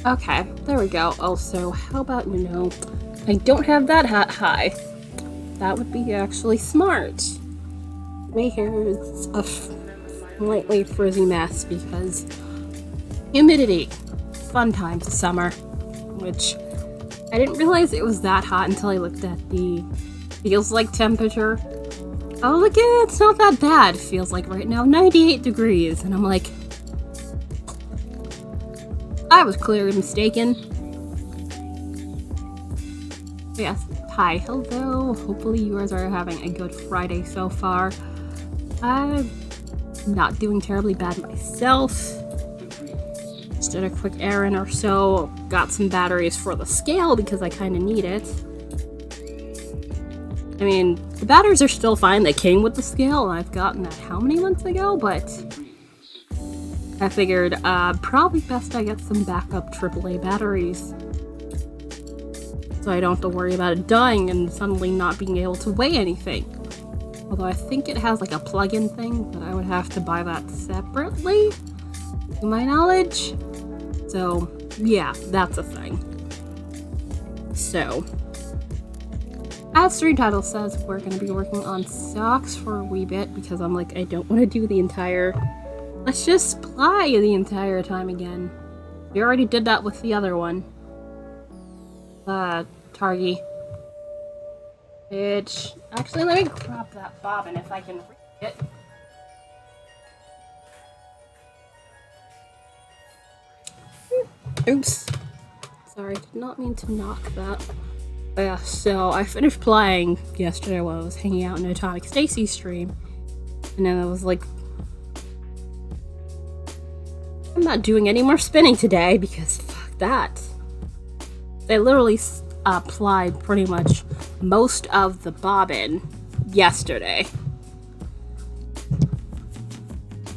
Okay, there we go. Also, how about, I don't have that hat high. That would be actually smart. My hair is a slightly frizzy mess because humidity. Fun times of summer, which I didn't realize it was that hot until I looked at the feels like temperature. I was like, yeah, it's not that bad. Feels like right now 98 degrees. And I'm like, I was clearly mistaken. But yes, hi, hello. Hopefully you guys are having a good Friday so far. I'm not doing terribly bad myself. Just did a quick errand or so. Got some batteries for the scale because I kind of need it. I mean, the batteries are still fine. They came with the scale, and I've gotten that how many months ago, but I figured probably best I get some backup AAA batteries so I don't have to worry about it dying and suddenly not being able to weigh anything. Although I think it has like a plug-in thing, but I would have to buy that separately, to my knowledge. So, yeah, that's a thing. So, as stream title says, we're going to be working on socks for a wee bit because I'm like, I don't want to do the entire... Let's just ply the entire time again. We already did that with the other one. Targy. Bitch. Actually, let me grab that bobbin if I can reach it. Oops. Sorry, did not mean to knock that. But yeah, so I finished playing yesterday while I was hanging out in Atomic Stacy's stream. And then I was like, I'm not doing any more spinning today because fuck that. They literally applied pretty much most of the bobbin yesterday.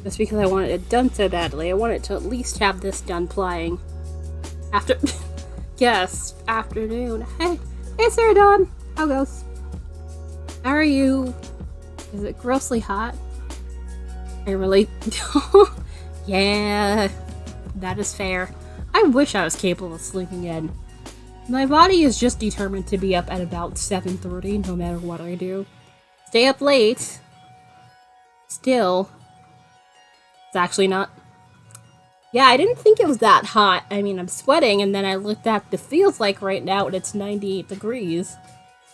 Just because I wanted it done so badly. I wanted to at least have this done plying. After... yes, afternoon. Hey, Sarah Dawn. How goes? How are you? Is it grossly hot? I really... yeah, that is fair. I wish I was capable of sleeping in. My body is just determined to be up at about 7:30 no matter what I do. Stay up late. Still. It's actually not... Yeah, I didn't think it was that hot. I mean, I'm sweating, and then I looked at the feels like right now, and it's 98 degrees.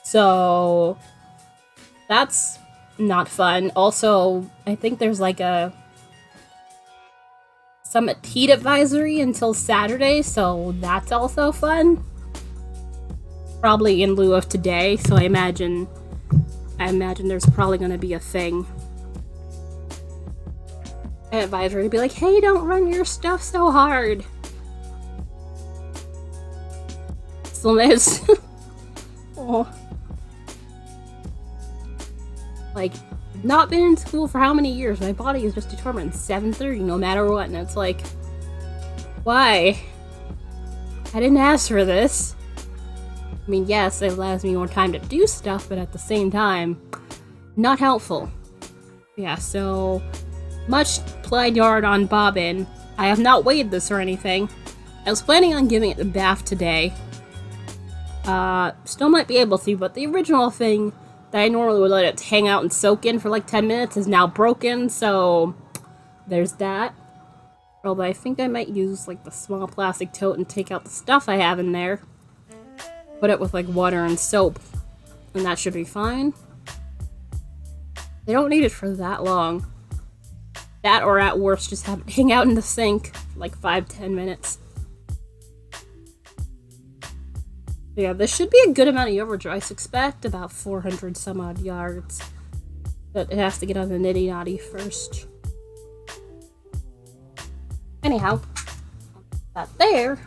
So... that's not fun. Also, I think there's like a... some heat advisory until Saturday, so that's also fun. Probably in lieu of today, so I imagine there's probably gonna be a thing. An advisory to be like, hey, don't run your stuff so hard. Still is. Oh. Like, not been in school for how many years? My body is just determined 7:30 no matter what, and it's like, why? I didn't ask for this. I mean, yes, it allows me more time to do stuff, but at the same time, not helpful. Yeah, so much plied yard on bobbin. I have not weighed this or anything. I was planning on giving it a bath today. Still might be able to, but the original thing that I normally would let it hang out and soak in for like 10 minutes is now broken, so there's that. Although I think I might use like the small plastic tote and take out the stuff I have in there. Put it with like water and soap, and that should be fine. They don't need it for that long. That, or at worst, just have it hang out in the sink for like 5-10 minutes. But yeah, this should be a good amount of yardage. I expect about 400 some odd yards. But it has to get on the nitty-nitty first. Anyhow, that there.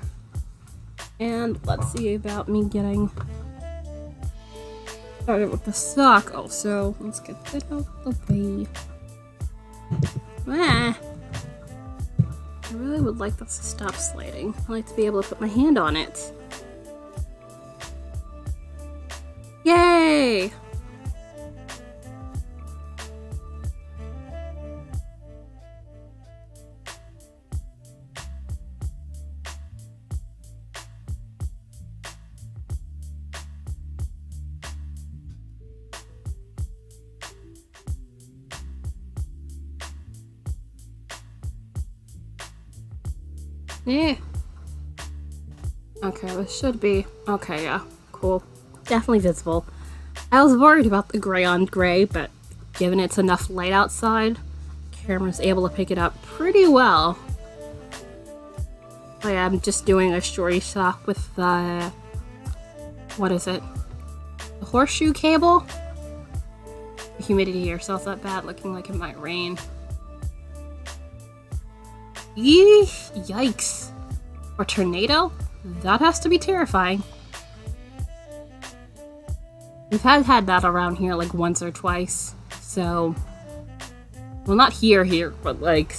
And let's see about me getting started with the sock also. Let's get that out of the way. Ah. I really would like this to stop sliding. I'd like to be able to put my hand on it. Yay! Yeah. Okay, this should be... Okay, yeah. Cool. Definitely visible. I was worried about the gray on gray, but given it's enough light outside, the camera's able to pick it up pretty well. So yeah, I'm just doing a shorty sock with the... What is it? The horseshoe cable? The humidity here, so it's not bad, looking like it might rain. Yeesh, yikes. A tornado? That has to be terrifying. We've had that around here like once or twice, so... Well, not here, but like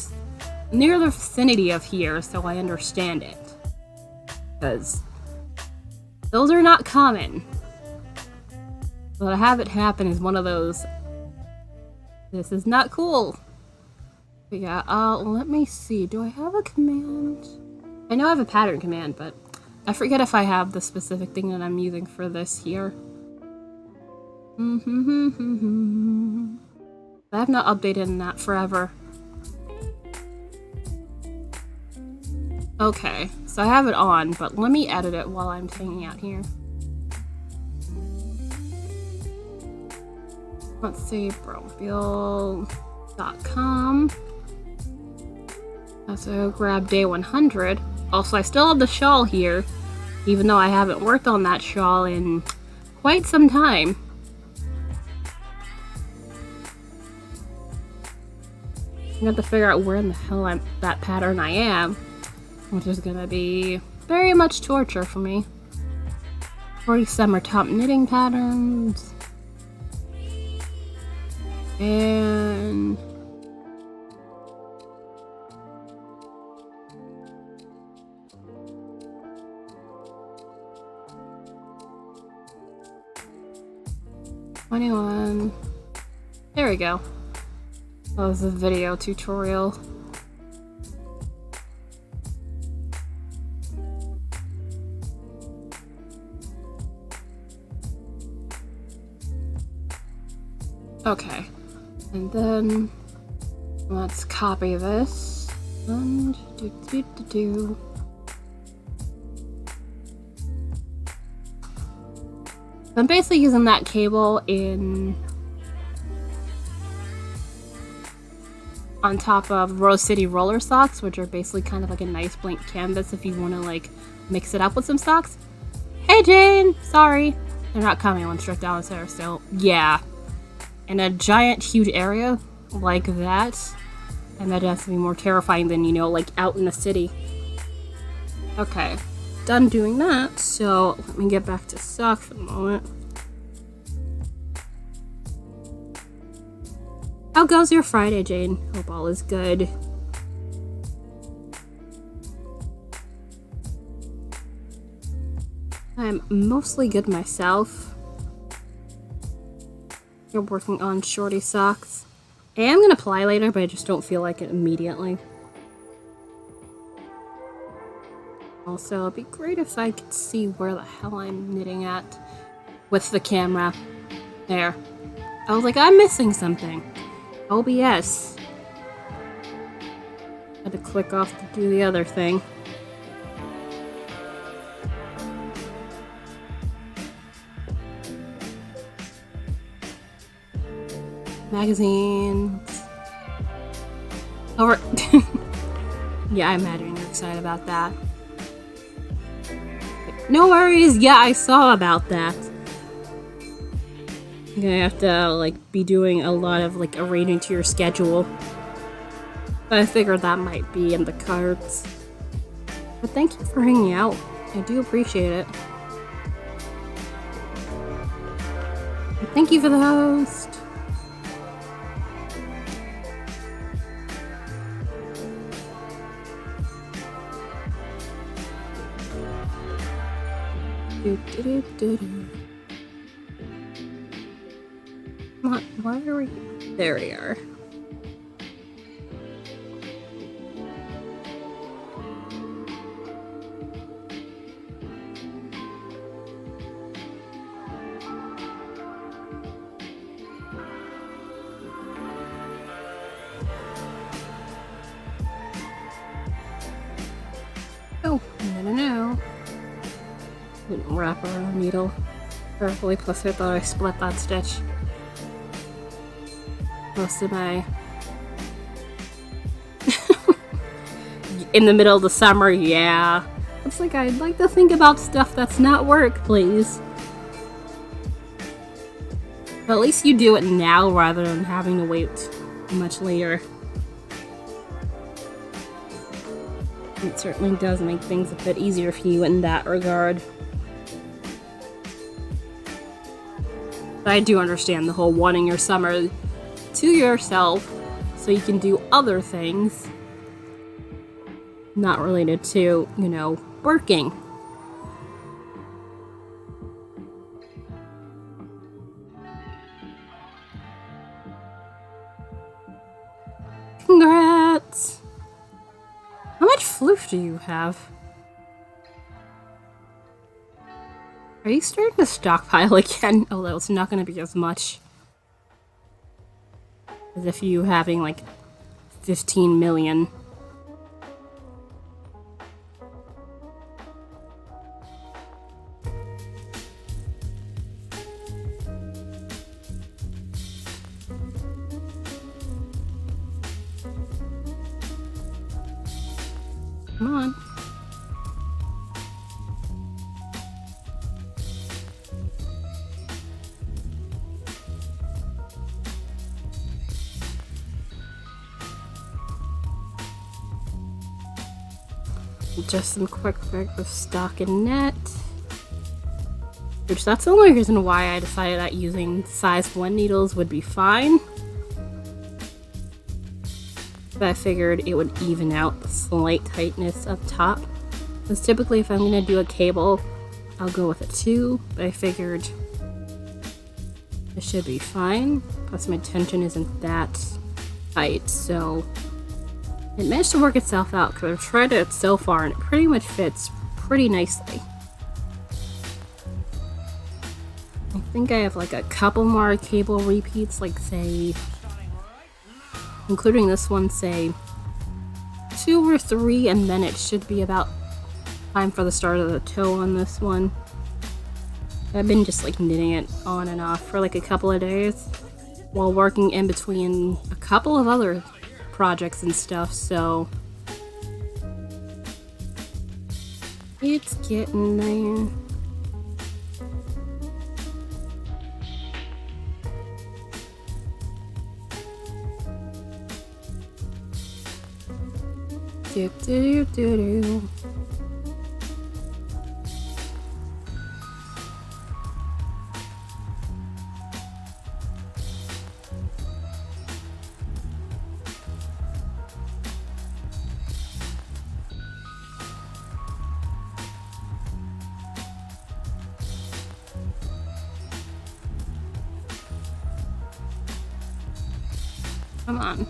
near the vicinity of here, so I understand it. Because those are not common. But to have it happen is one of those... This is not cool. But yeah, let me see. Do I have a command? I know I have a pattern command, but I forget if I have the specific thing that I'm using for this here. I have not updated in that forever. Okay, so I have it on, but let me edit it while I'm hanging out here. Let's see, BFL.com. So grab day 100. Also, I still have the shawl here, even though I haven't worked on that shawl in quite some time. I have to figure out where in the hell that pattern I am, which is gonna be very much torture for me. 40 summer top knitting patterns. And... $21. There we go. That was a video tutorial. Okay, and then let's copy this and do. I'm basically using that cable on top of Rose City roller socks, which are basically kind of like a nice blank canvas if you want to like mix it up with some socks. Hey Jane, sorry, they're not coming. One straight down the stairs still. Yeah, in a giant, huge area like that, I imagine it has to be more terrifying than, you know, like out in the city. Okay, done doing that. So let me get back to socks for a moment. How goes your Friday, Jane? Hope all is good. I'm mostly good myself. You're working on shorty socks. I am gonna ply later, but I just don't feel like it immediately. Also, it'd be great if I could see where the hell I'm knitting at with the camera. There. I was like, I'm missing something. OBS. Had to click off to do the other thing. Magazines. Over. Yeah, I imagine you're excited about that. No worries. Yeah, I saw about that. I'm gonna have to like be doing a lot of like arranging to your schedule. But I figured that might be in the cards. But thank you for hanging out. I do appreciate it. And thank you for the host. Come on, why are we... There we are. No. Didn't wrap around the needle carefully, plus I thought I split that stitch. Most of my... In the middle of the summer, yeah. It's like I'd like to think about stuff that's not work, please. But at least you do it now rather than having to wait much later. It certainly does make things a bit easier for you in that regard. But I do understand the whole wanting your summer to yourself so you can do other things not related to, you know, working. Congrats! How much floof do you have? Are you starting to stockpile again? Although it's not going to be as much as if you having like 15 million. Come on. Just some quick fix of stockinette. Which that's the only reason why I decided that using size 1 needles would be fine. But I figured it would even out the slight tightness up top. Because typically if I'm going to do a cable, I'll go with a 2. But I figured it should be fine. Plus my tension isn't that tight, so it managed to work itself out because I've tried it so far and it pretty much fits pretty nicely. I think I have like a couple more cable repeats, like say, including this one, say 2 or 3, and then it should be about time for the start of the toe on this one. I've been just like knitting it on and off for like a couple of days while working in between a couple of other projects and stuff, so it's getting there. Do do do do. Come on.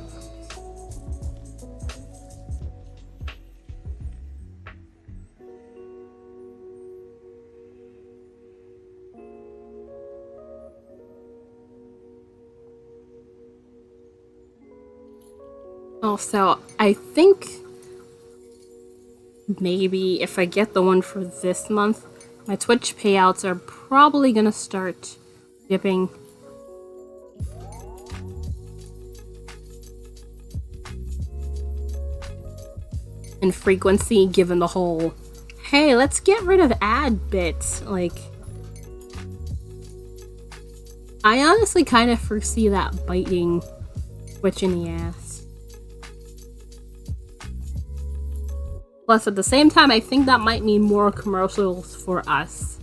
Also, I think maybe if I get the one for this month, my Twitch payouts are probably gonna start dipping. In frequency, given the whole, hey, let's get rid of ad bits. Like, I honestly kind of foresee that biting Twitch in the ass. Plus, at the same time, I think that might mean more commercials for us.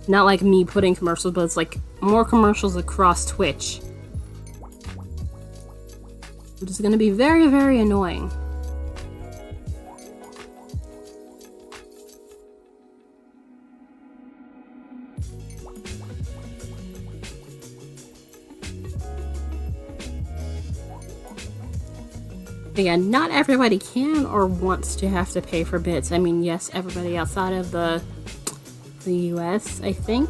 Not like me putting commercials, but it's like more commercials across Twitch. Which is going to be very, very annoying. Again, not everybody can or wants to have to pay for bits. I mean, yes, everybody outside of the US, I think.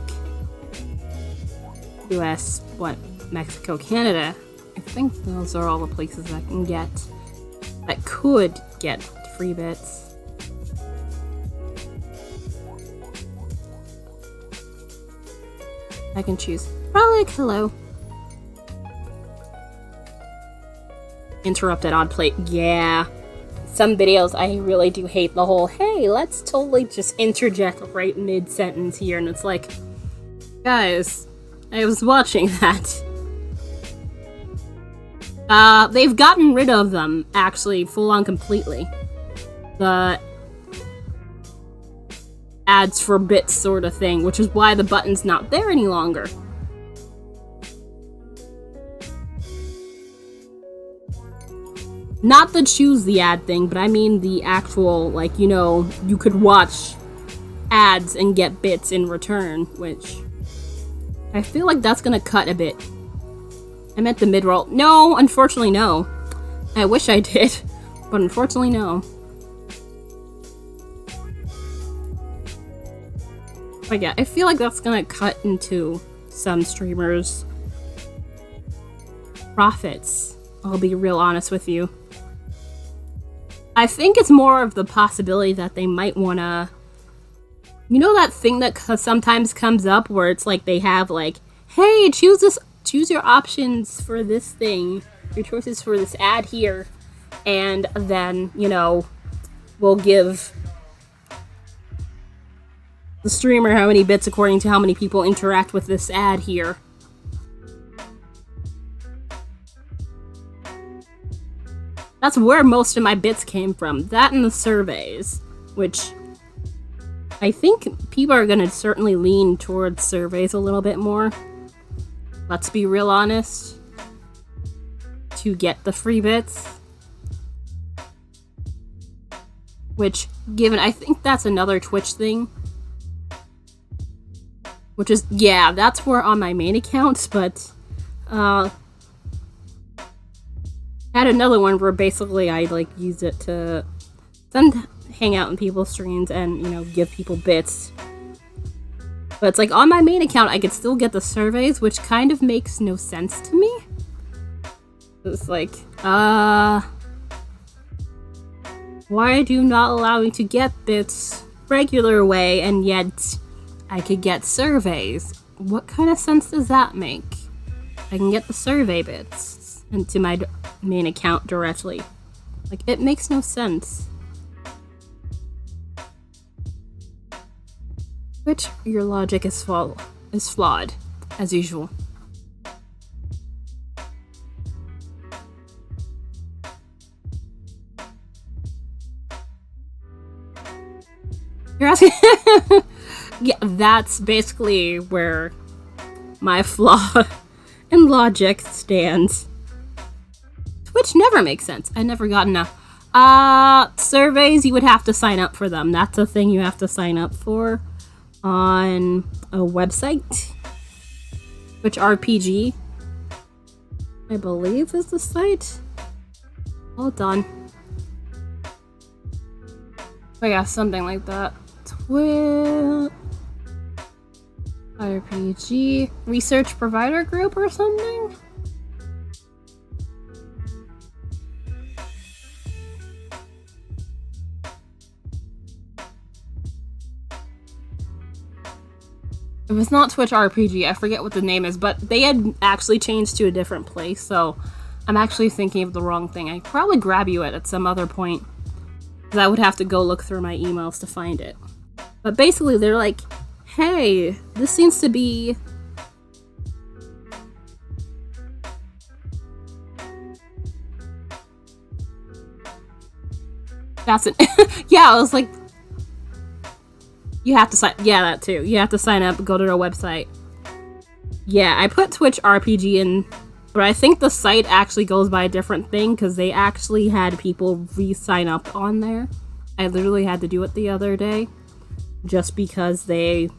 US, what? Mexico, Canada. I think those are all the places I can get that could get free bits. I can choose. Probably hello. Interrupted on plate. Yeah. Some videos I really do hate the whole, hey, let's totally just interject right mid-sentence here, and it's like, guys, I was watching that. They've gotten rid of them, actually, full-on completely. The ads for bits sort of thing, which is why the button's not there any longer. Not the choose the ad thing, but I mean the actual, like, you know, you could watch ads and get bits in return, which I feel like that's gonna cut a bit. I meant the mid-roll. No, unfortunately no. I wish I did, but unfortunately no. But yeah, I feel like that's gonna cut into some streamers' profits. I'll be real honest with you. I think it's more of the possibility that they might wanna... You know that thing that sometimes comes up where it's like they have like, hey, choose your options for this thing, your choices for this ad here, and then, you know, we'll give the streamer how many bits according to how many people interact with this ad here. That's where most of my bits came from. That and the surveys, which I think people are gonna certainly lean towards surveys a little bit more. Let's be real honest. To get the free bits. Which, given, I think that's another Twitch thing. Which is, yeah, that's where on my main account, but, had another one where basically I like use it to hang out in people's streams and, you know, give people bits. But it's like on my main account I could still get the surveys, which kind of makes no sense to me. It's like, why do you not allow me to get bits regular way and yet I could get surveys? What kind of sense does that make? I can get the survey bits into my main account directly. Like, it makes no sense. Which, your logic is flawed, as usual. You're asking? Yeah, that's basically where my flaw in logic stands. Which never makes sense. I never got enough. Surveys, you would have to sign up for them. That's a thing you have to sign up for on a website. Which RPG, I believe, is the site. Hold on. Oh yeah, something like that. RPG research provider group or something? It was not Twitch RPG, I forget what the name is, but they had actually changed to a different place, so I'm actually thinking of the wrong thing. I could probably grab you it at some other point, because I would have to go look through my emails to find it. But basically, they're like, hey, this seems to be... That's it. Yeah, I was like... You have to sign... Yeah, that too. You have to sign up, go to their website. Yeah, I put Twitch RPG in, but I think the site actually goes by a different thing, because they actually had people re-sign up on there. I literally had to do it the other day, just because they,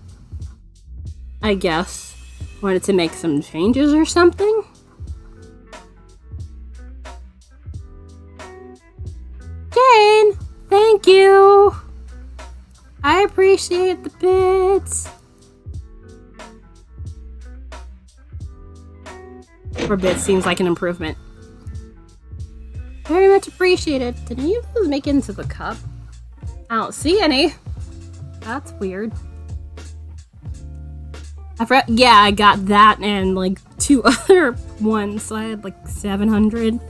I guess, wanted to make some changes or something. Jane! Thank you! I appreciate the bits. For bits seems like an improvement. Very much appreciated. appreciate it. Did any of those make it into the cup? I don't see any. That's weird. Yeah, I got that and like 2 other ones, so I had like 700.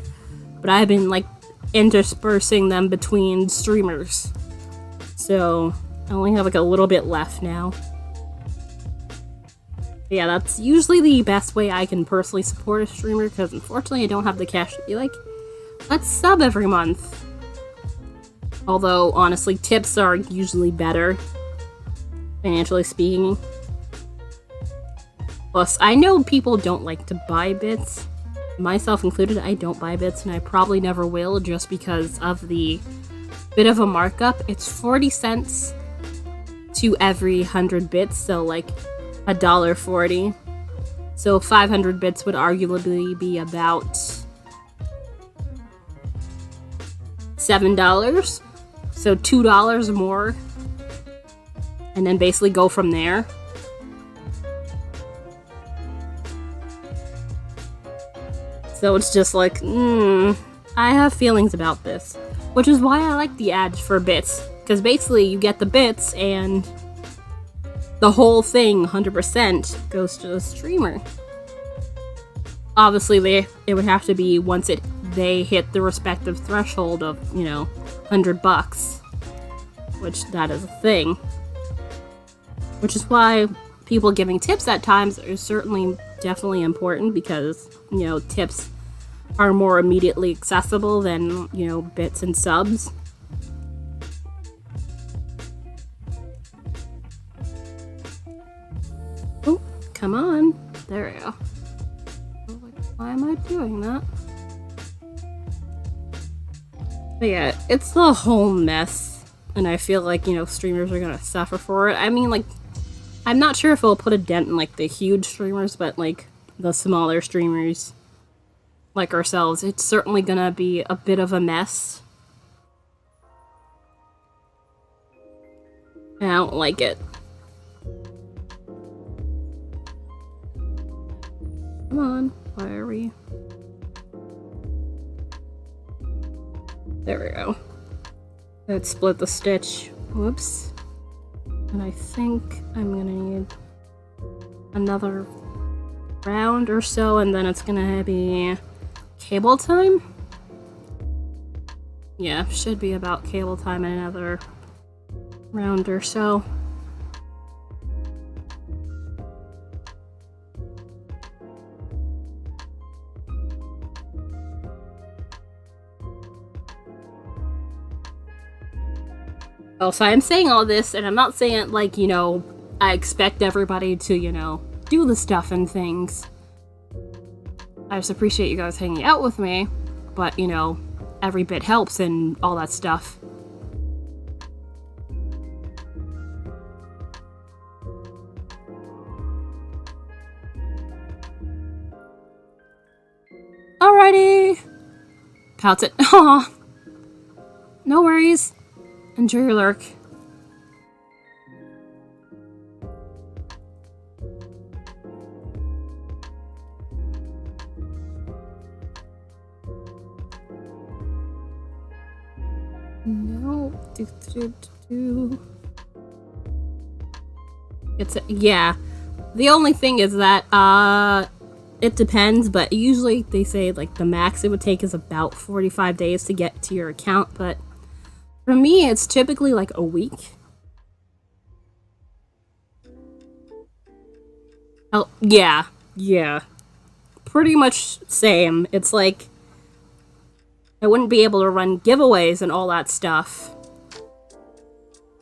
But I've been like interspersing them between streamers. So I only have like a little bit left now. But yeah, that's usually the best way I can personally support a streamer, because unfortunately I don't have the cash to be like, let's sub every month. Although, honestly, tips are usually better, financially speaking. Plus, I know people don't like to buy bits. Myself included, I don't buy bits, and I probably never will, just because of the bit of a markup. It's 40 cents to every 100 bits, so like $1.40. So 500 bits would arguably be about $7. So $2 more. And then basically go from there. So it's just like, I have feelings about this. Which is why I like the ads for bits. Because basically you get the bits and the whole thing, 100%, goes to the streamer. Obviously, it would have to be once they hit the respective threshold of, you know, $100. Which, that is a thing. Which is why people giving tips at times are certainly definitely important, because, you know, tips are more immediately accessible than, you know, bits and subs. Oh, come on. There we go. Why am I doing that? But yeah, it's the whole mess. And I feel like, you know, streamers are gonna suffer for it. I mean, like, I'm not sure if it'll put a dent in, like, the huge streamers, but, like, the smaller streamers, like ourselves, it's certainly gonna be a bit of a mess. And I don't like it. Come on, why are we... There we go. Let's split the stitch. Whoops. And I think I'm gonna need another round or so, and then it's gonna be cable time? Yeah, should be about cable time in another round or so. Oh, so I'm saying all this, and I'm not saying it like, you know, I expect everybody to, you know, do the stuff and things. I just appreciate you guys hanging out with me, but, you know, every bit helps and all that stuff. Alrighty! Pouts it. Aw! No worries. Enjoy your lurk. No. Yeah. The only thing is that, it depends, but usually they say, like, the max it would take is about 45 days to get to your account, but for me, it's typically, like, a week. Oh, yeah. Yeah. Pretty much same. It's like, I wouldn't be able to run giveaways and all that stuff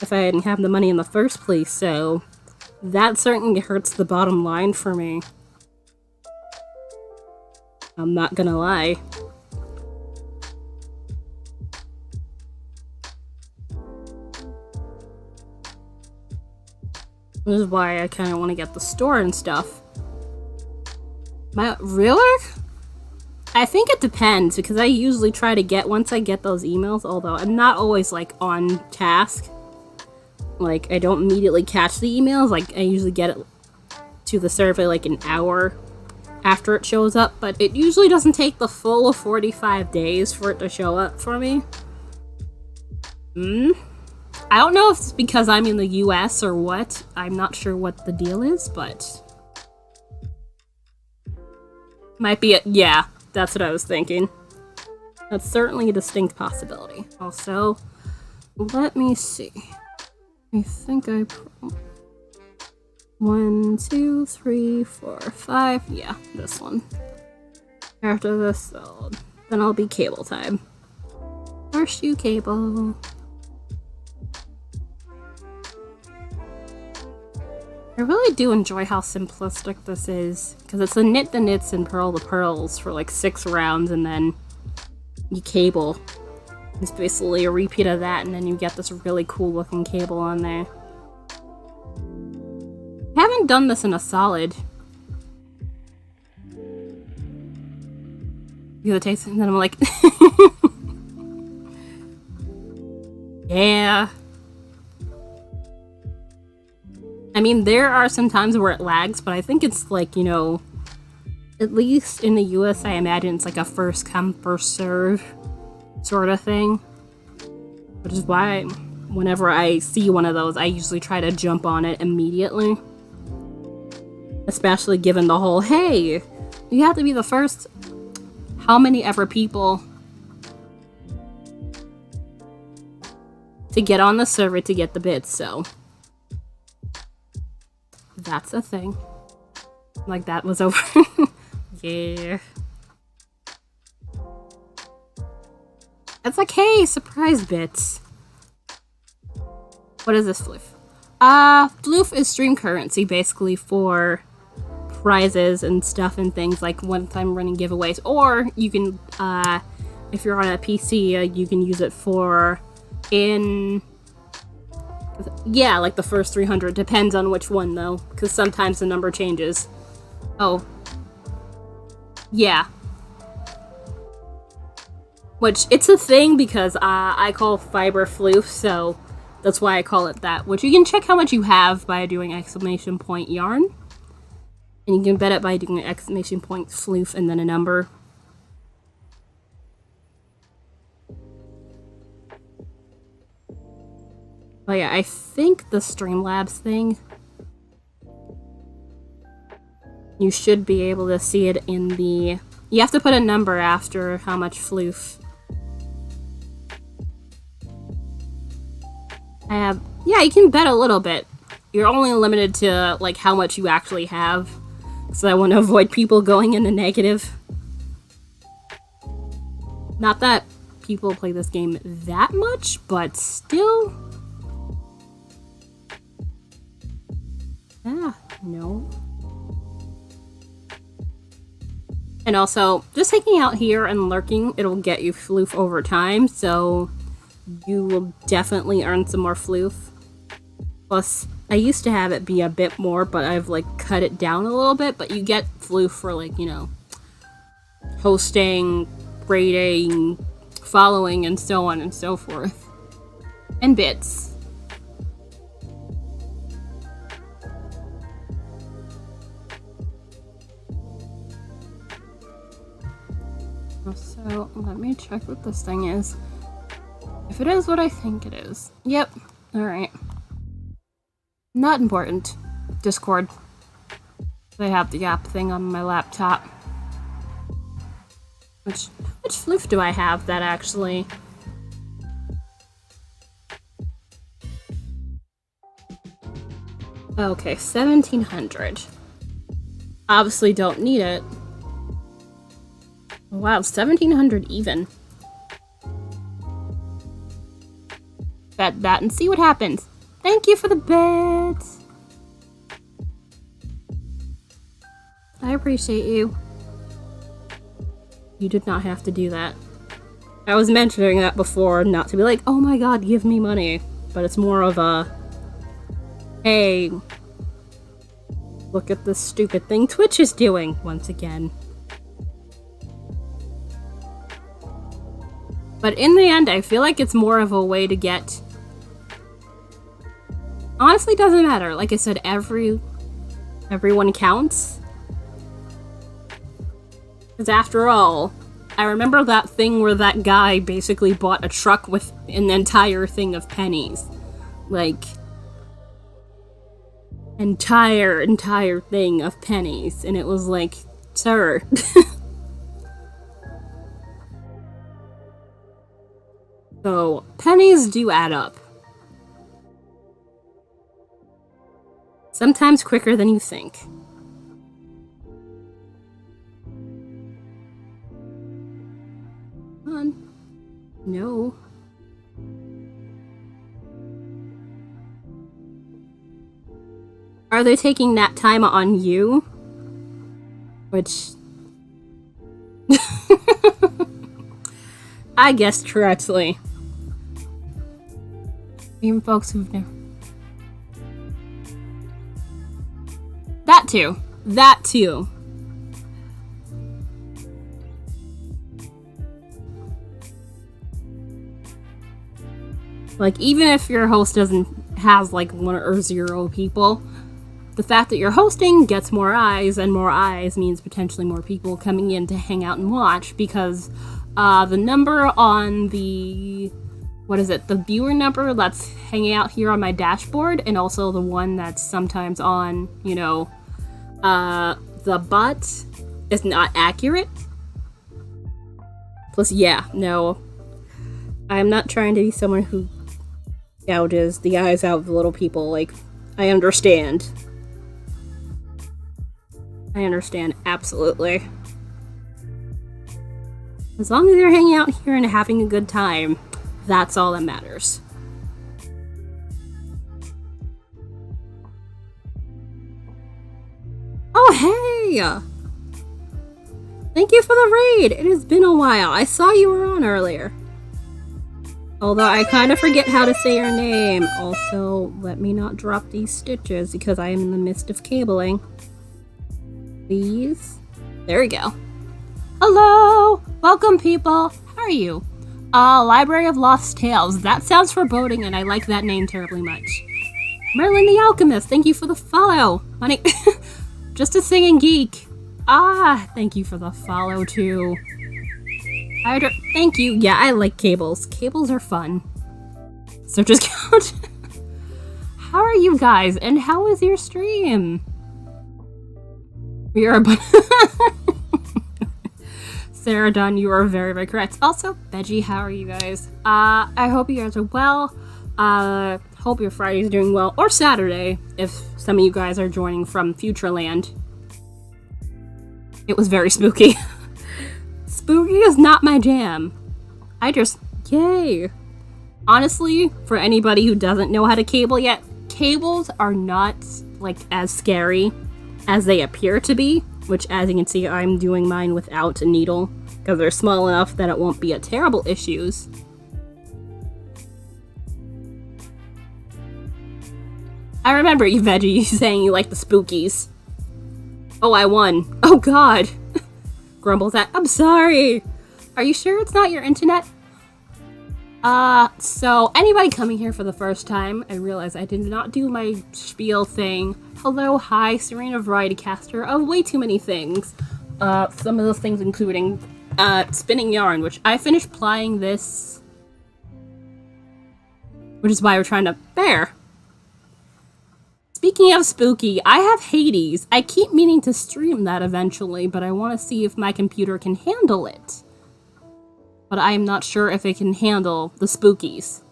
if I didn't have the money in the first place, so that certainly hurts the bottom line for me. I'm not gonna lie. This is why I kind of want to get the store and stuff. Really? I think it depends, because I usually try to get, once I get those emails, although I'm not always, like, on task. Like, I don't immediately catch the emails, like, I usually get it to the server, like, an hour after it shows up, but it usually doesn't take the full 45 days for it to show up for me. I don't know if it's because I'm in the US or what. I'm not sure what the deal is, but... Might be yeah, that's what I was thinking. That's certainly a distinct possibility. Also, let me see. I think I... 1, 2, 3, 4, 5. Yeah, this one. After this, then I'll be cable time. First you cable. I really do enjoy how simplistic this is, because it's a knit the knits and purl the pearls for like 6 rounds, and then you cable. It's basically a repeat of that, and then you get this really cool looking cable on there. I haven't done this in a solid. You the taste, and then I'm like, yeah. I mean, there are some times where it lags, but I think it's like, you know, at least in the US, I imagine it's like a first come, first serve sort of thing. Which is why whenever I see one of those, I usually try to jump on it immediately. Especially given the whole, hey, you have to be the first how many ever people to get on the server to get the bits, so... That's a thing. Like, that was over. Yeah. It's like, hey, surprise bits. What is this floof? Floof is stream currency, basically, for prizes and stuff and things, like one-time running giveaways. Or, you can, if you're on a PC, you can use it for yeah, like the first 300. Depends on which one, though, because sometimes the number changes. Oh. Yeah. Which, it's a thing because I call fiber floof, so that's why I call it that. Which you can check how much you have by doing exclamation point yarn. And you can bet it by doing exclamation point floof and then a number. Oh yeah, I think the Streamlabs thing, you should be able to see it in the... You have to put a number after how much floof. Yeah, you can bet a little bit. You're only limited to, like, how much you actually have. So I want to avoid people going in the negative. Not that people play this game that much, but still... Ah, no. And also, just hanging out here and lurking, it'll get you floof over time, so you will definitely earn some more floof. Plus, I used to have it be a bit more, but I've, like, cut it down a little bit, but you get floof for, like, you know, hosting, rating, following, and so on and so forth. And bits. So, let me check what this thing is. If it is what I think it is. Yep. Alright. Not important. Discord. I have the app thing on my laptop. How much floof do I have that actually... Okay, 1700. Obviously don't need it. Wow, 1700 even. Bet that and see what happens. Thank you for the bets. I appreciate you. You did not have to do that. I was mentioning that before, not to be like, oh my god, give me money. But it's more of a, hey, look at this stupid thing Twitch is doing once again. But in the end, I feel like it's more of a way to get... Honestly, doesn't matter. Like I said, everyone counts. Because after all, I remember that thing where that guy basically bought a truck with an entire thing of pennies. Like, entire thing of pennies. And it was like, sir. So, pennies do add up. Sometimes quicker than you think. Come on. No. Are they taking that time on you? Which... I guessed correctly. Even folks who've never... That too. That too. Like, even if your host has like 1 or 0 people, the fact that you're hosting gets more eyes, and more eyes means potentially more people coming in to hang out and watch, because the number on the... What is it? The viewer number that's hanging out here on my dashboard, and also the one that's sometimes on, you know, the bot is not accurate. Plus, yeah, no. I'm not trying to be someone who gouges the eyes out of the little people. Like, I understand. I understand, absolutely. As long as you're hanging out here and having a good time, that's all that matters. Oh, hey! Thank you for the raid! It has been a while. I saw you were on earlier. Although I kind of forget how to say your name. Also, let me not drop these stitches because I am in the midst of cabling. Please. There we go. Hello! Welcome, people! How are you? Library of Lost Tales. That sounds foreboding, and I like that name terribly much. Merlin the Alchemist, thank you for the follow. Honey, just a singing geek. Thank you for the follow, too. Thank you. Yeah, I like cables. Cables are fun. So just count. How are you guys, and how is your stream? We are Sarah Dunn, you are very, very correct. Also, Veggie, how are you guys? I hope you guys are well. Hope your Friday's doing well. Or Saturday, if some of you guys are joining from Futureland. It was very spooky. Spooky is not my jam. Yay. Honestly, for anybody who doesn't know how to cable yet, cables are not, like, as scary as they appear to be. Which, as you can see, I'm doing mine without a needle, because they're small enough that it won't be a terrible issues. I remember you, Veggie, saying you like the spookies. Oh, I won. Oh, God. Grumbles at, I'm sorry. Are you sure it's not your internet? So anybody coming here for the first time, I realize I did not do my spiel thing. Hello, hi, Serena Variety Caster of way too many things. Some of those things including, spinning yarn, which I finished plying this, which is why we're trying to, there. Speaking of spooky, I have Hades. I keep meaning to stream that eventually, but I want to see if my computer can handle it. But I am not sure if it can handle the spookies.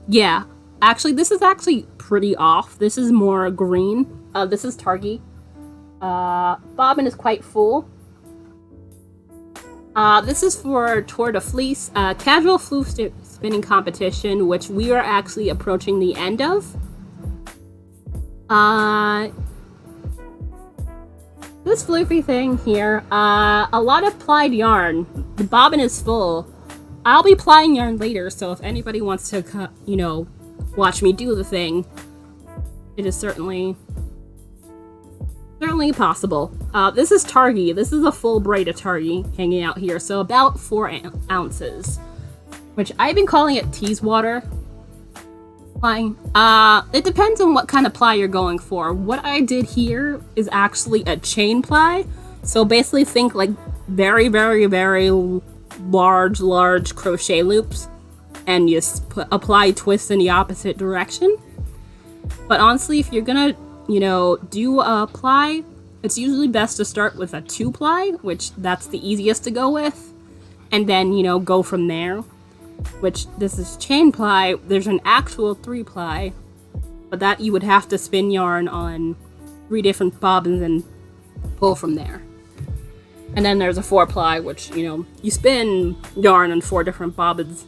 Yeah, actually, this is actually pretty off. This is more green. This is Targi. Bobbin is quite full. This is for Tour de Fleece, casual floof spinning competition, which we are actually approaching the end of. This floofy thing here, a lot of plied yarn. The bobbin is full. I'll be plying yarn later, so if anybody wants to, you know, watch me do the thing, it is certainly possible. This is Targi. This is a full braid of Targi hanging out here, so about 4 ounces, which I've been calling it Teeswater plying. It depends on what kind of ply you're going for. What I did here is actually a chain ply, so basically think like very, very, very large crochet loops, and you apply twists in the opposite direction. But honestly, if you're gonna, do a ply, it's usually best to start with a 2-ply, which that's the easiest to go with, and then, go from there. Which, this is chain ply. There's an actual 3-ply, but that you would have to spin yarn on 3 different bobbins and pull from there. And then there's a 4-ply, which, you spin yarn on 4 different bobbins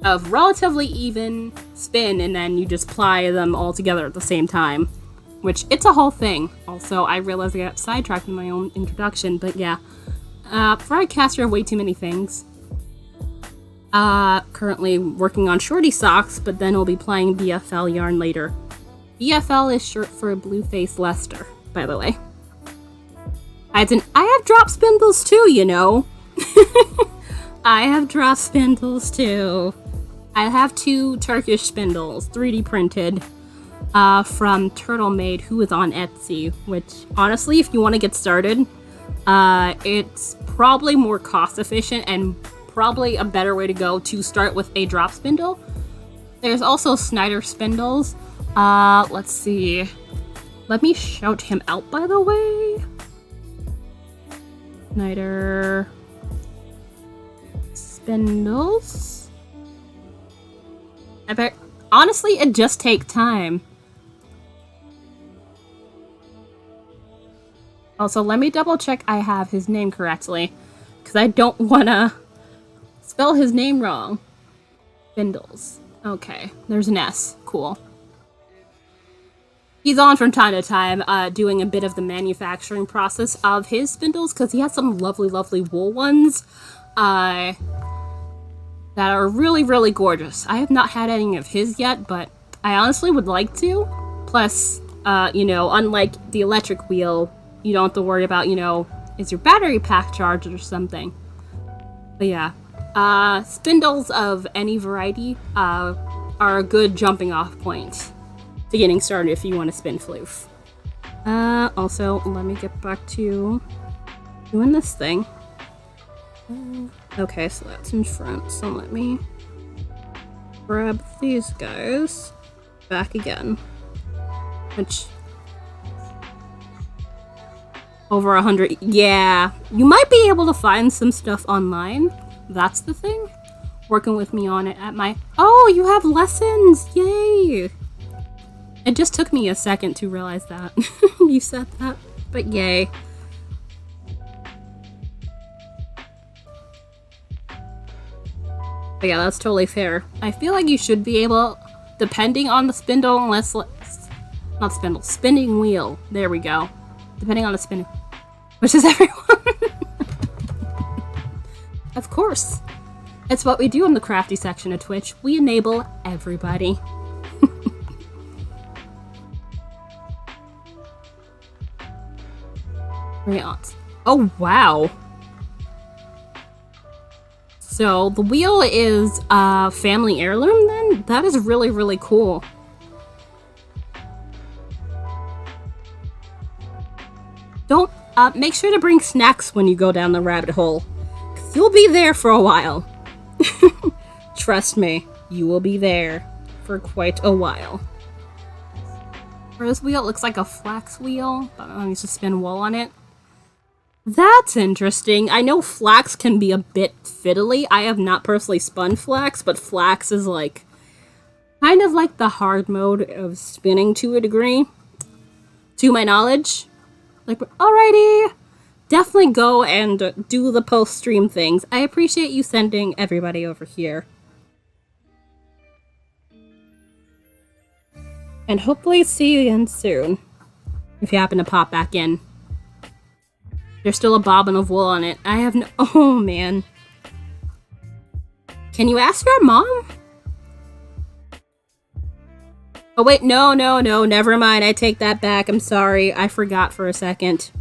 of relatively even spin, and then you just ply them all together at the same time. Which, it's a whole thing. Also, I realized I got sidetracked in my own introduction, but yeah. Broadcaster, way too many things. Currently working on Shorty socks, but then we'll be playing BFL yarn later. BFL is short for Blueface Lester, by the way. I have drop spindles too, I have drop spindles too. I have 2 Turkish spindles, 3D printed. From Turtle Maid, who is on Etsy, which, honestly, if you want to get started, it's probably more cost efficient and probably a better way to go to start with a drop spindle. There's also Snyder spindles. Let's see. Let me shout him out, by the way. Snyder spindles. I bet, honestly, it just takes time. Also, let me double check I have his name correctly, because I don't want to spell his name wrong. Spindles. Okay, there's an S. Cool. He's on from time to time, doing a bit of the manufacturing process of his spindles, because he has some lovely, lovely wool ones that are really, really gorgeous. I have not had any of his yet, but I honestly would like to. Plus, unlike the electric wheel, you don't have to worry about, is your battery pack charged or something. But yeah, spindles of any variety are a good jumping off point to getting started if you want to spin floof. Also, let me get back to doing this thing. Okay, so that's in front, so let me grab these guys back again. Which... over 100. Yeah, you might be able to find some stuff online. That's the thing. Working with me on it at my... Oh, you have lessons! Yay! It just took me a second to realize that. You said that, but yay. But yeah, that's totally fair. I feel like you should be able, depending on the spindle, not spindle, spinning wheel. There we go. Depending on the spinning... Which is everyone. Of course. It's what we do in the crafty section of Twitch. We enable everybody. Crayons. Oh, wow. So, the wheel is a family heirloom then? That is really, really cool. Don't make sure to bring snacks when you go down the rabbit hole, 'cause you'll be there for a while. Trust me, you will be there for quite a while. For this wheel, it looks like a flax wheel, but I used to spin wool on it. That's interesting. I know flax can be a bit fiddly. I have not personally spun flax, but flax is like kind of like the hard mode of spinning to a degree, to my knowledge. Like, alrighty, definitely go and do the post-stream things. I appreciate you sending everybody over here. And hopefully see you again soon, if you happen to pop back in. There's still a bobbin of wool on it. I have no... Oh, man. Can you ask your mom? Oh, wait, no, never mind. I take that back. I'm sorry. I forgot for a second.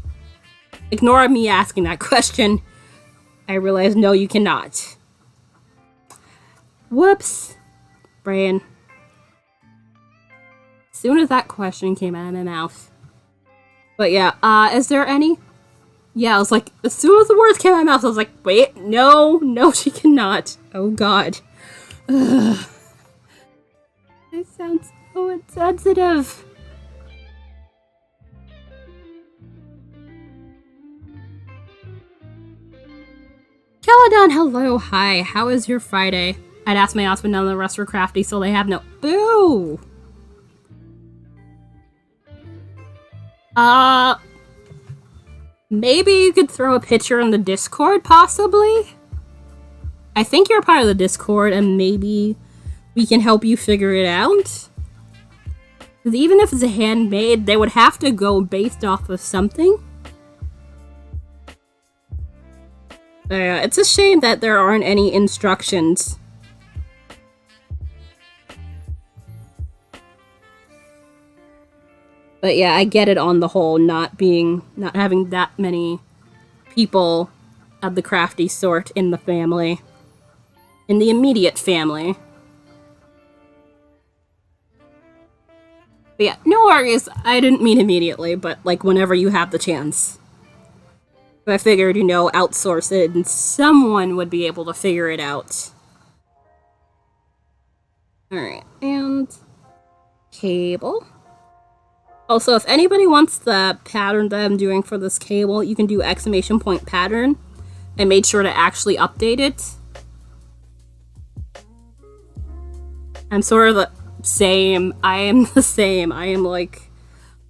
Ignore me asking that question. I realize, no, you cannot. Whoops. Brain. As soon as that question came out of my mouth. But yeah, is there any Yeah, I was like, as soon as the words came out of my mouth, I was like, wait, no, no, she cannot. Oh god. Ugh. That sounds so insensitive. Caledon, hello, hi, how is your Friday? I'd ask my ass, but none of the rest were crafty, so they have no— Boo! Maybe you could throw a picture in the Discord, possibly? I think you're part of the Discord, and maybe we can help you figure it out. Because even if it's a handmade, they would have to go based off of something. It's a shame that there aren't any instructions. But yeah, I get it on the whole, not having that many people of the crafty sort in the family. In the immediate family. But yeah, no worries, I didn't mean immediately, but like whenever you have the chance. But I figured, outsource it and someone would be able to figure it out. Alright, and cable. Also, if anybody wants the pattern that I'm doing for this cable, you can do ! pattern. I made sure to actually update it. I'm sort of the same. I am the same. I am like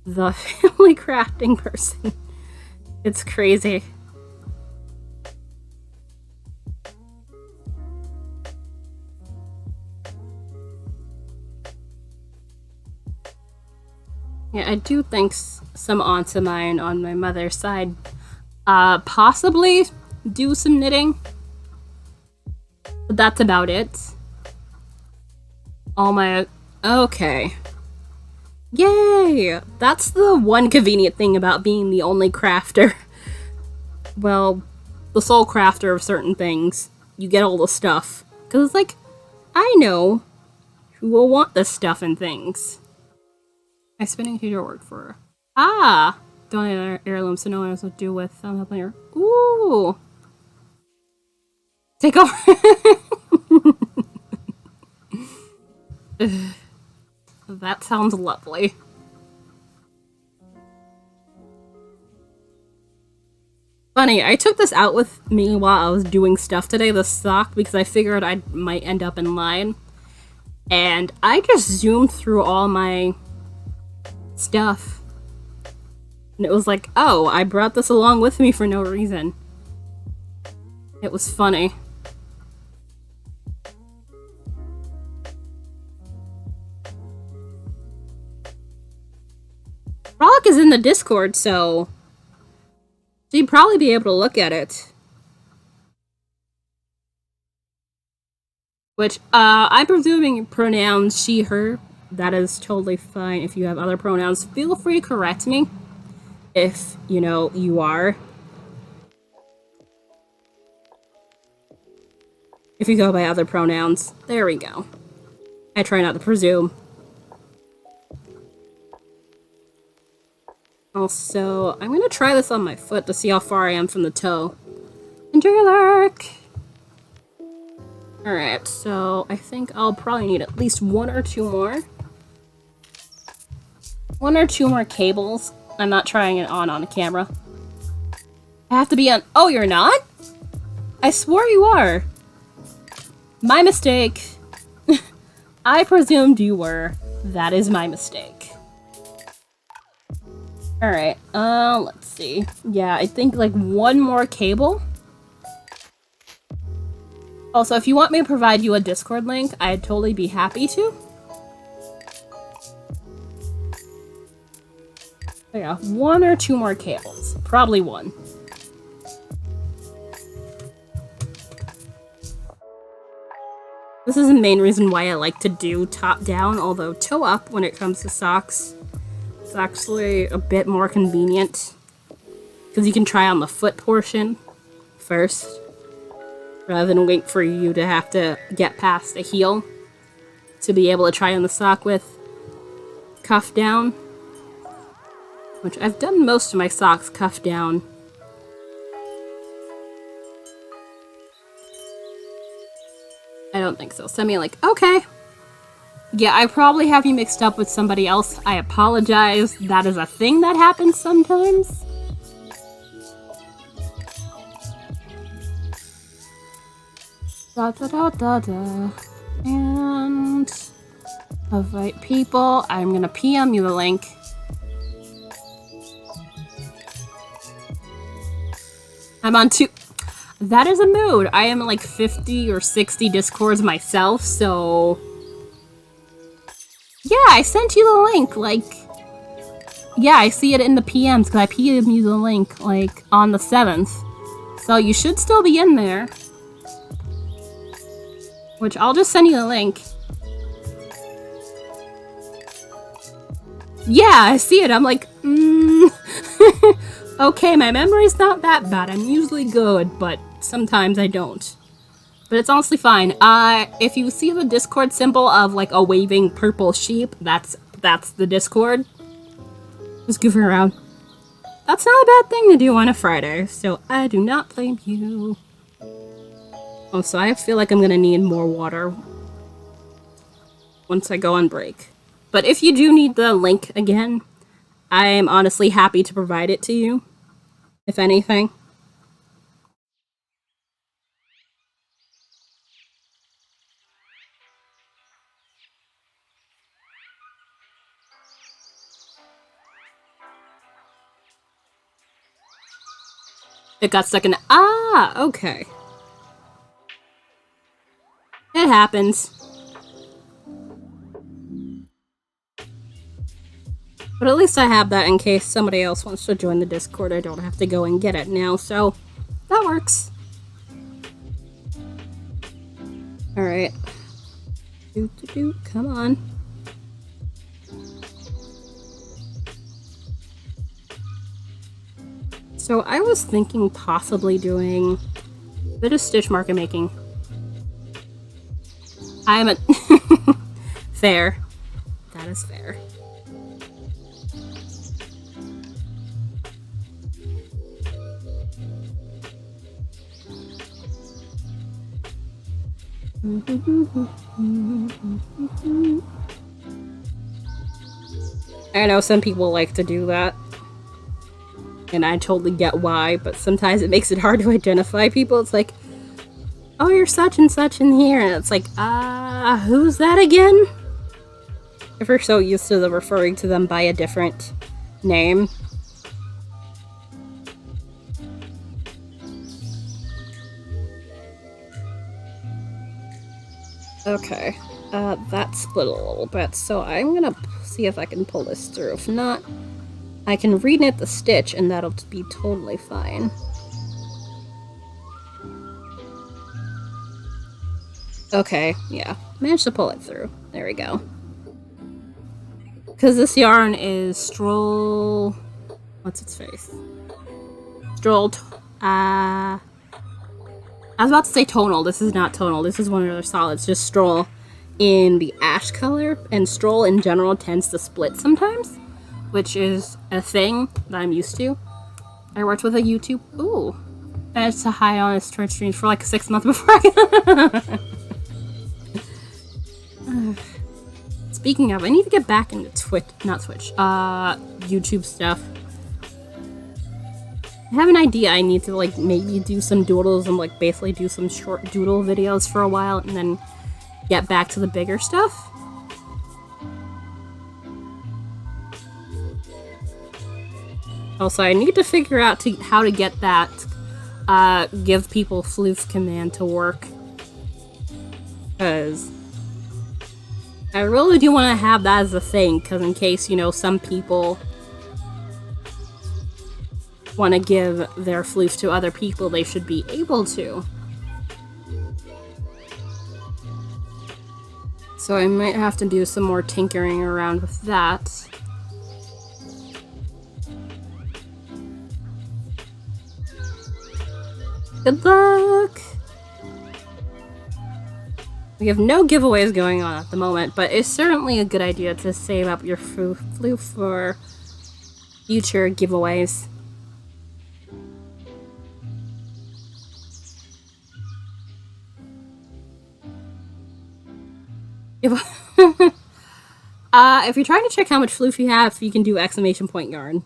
the family crafting person. It's crazy. Yeah, I do think some aunts of mine on my mother's side possibly do some knitting. But that's about it. All my... Okay. Yay! That's the one convenient thing about being the only crafter. Well, the sole crafter of certain things. You get all the stuff. Because it's like, I know who will want this stuff and things. My spinning tutor worked for... Ah! Donated heirloom so no one knows what to do with helping her. Ooh! Take over! That sounds lovely. Funny, I took this out with me while I was doing stuff today, the sock, because I figured I might end up in line. And I just zoomed through all my stuff. And it was like, oh, I brought this along with me for no reason. It was funny. Frolic is in the Discord, so you'd probably be able to look at it. Which, I'm presuming pronouns she, her. That is totally fine. If you have other pronouns, feel free to correct me. If, you are. If you go by other pronouns. There we go. I try not to presume. Also, I'm gonna try this on my foot to see how far I am from the toe. Enjoy your lurk! Alright, so I think I'll probably need at least one or two more. One or two more cables. I'm not trying it on camera. I have to be on— Oh, you're not? I swore you are. My mistake. I presumed you were. That is my mistake. Alright, let's see. Yeah, I think like one more cable. Also, if you want me to provide you a Discord link, I'd totally be happy to. Yeah, one or two more cables. Probably one. This is the main reason why I like to do top down, although toe up when it comes to socks. It's actually a bit more convenient. Because you can try on the foot portion first. Rather than wait for you to have to get past a heel. To be able to try on the sock with cuff down. Which I've done most of my socks cuff down. don't think so. Send me a link. Okay. Yeah, I probably have you mixed up with somebody else. I apologize. That is a thing that happens sometimes. Da da da da da. And invite people. I'm gonna PM you the link. I'm on 2. That is a mood. I am like 50 or 60 Discords myself, so... Yeah, I sent you the link, like... Yeah, I see it in the PMs, because I PM'd you the link, like, on the 7th. So you should still be in there. Which, I'll just send you the link. Yeah, I see it. I'm like, okay, my memory's not that bad. I'm usually good, but sometimes I don't. But it's honestly fine. If you see the Discord symbol of like a waving purple sheep, that's the Discord. Just goofing around. That's not a bad thing to do on a Friday, so I do not blame you. Also, I feel like I'm gonna need more water once I go on break. But if you do need the link again, I am honestly happy to provide it to you, if anything. It got stuck in... Ah, okay. It happens. But at least I have that in case somebody else wants to join the Discord. I don't have to go and get it now, so that works. Alright. Come on. So I was thinking possibly doing a bit of stitch market making. I'm a... Fair. That is fair. I know some people like to do that. And I totally get why, but sometimes it makes it hard to identify people. It's like, oh, you're such and such in here. And it's like, who's that again? If we're so used to referring to them by a different name. Okay, that split a little bit, so I'm gonna see if I can pull this through. If not, I can reknit the stitch and that'll be totally fine. Okay, yeah, managed to pull it through. There we go. Because this yarn is Stroll... What's its face? Stroll... I was about to say tonal. This is not tonal. This is one of their solids. Just Stroll in the ash color. And Stroll in general tends to split sometimes, which is a thing that I'm used to. I worked with a YouTube... Ooh. Managed to hide on his Twitch streams for like 6 months before I... Speaking of, I need to get back into YouTube stuff. I have an idea. I need to like maybe do some doodles and like basically do some short doodle videos for a while and then get back to the bigger stuff. Also, I need to figure out how to get that give people floof command to work. Because I really do want to have that as a thing, because in case, you know, some people want to give their floof to other people, they should be able to. So I might have to do some more tinkering around with that. Good luck! We have no giveaways going on at the moment, but it's certainly a good idea to save up your floof for future giveaways. If, if you're trying to check how much floof you have, you can do exclamation point yarn.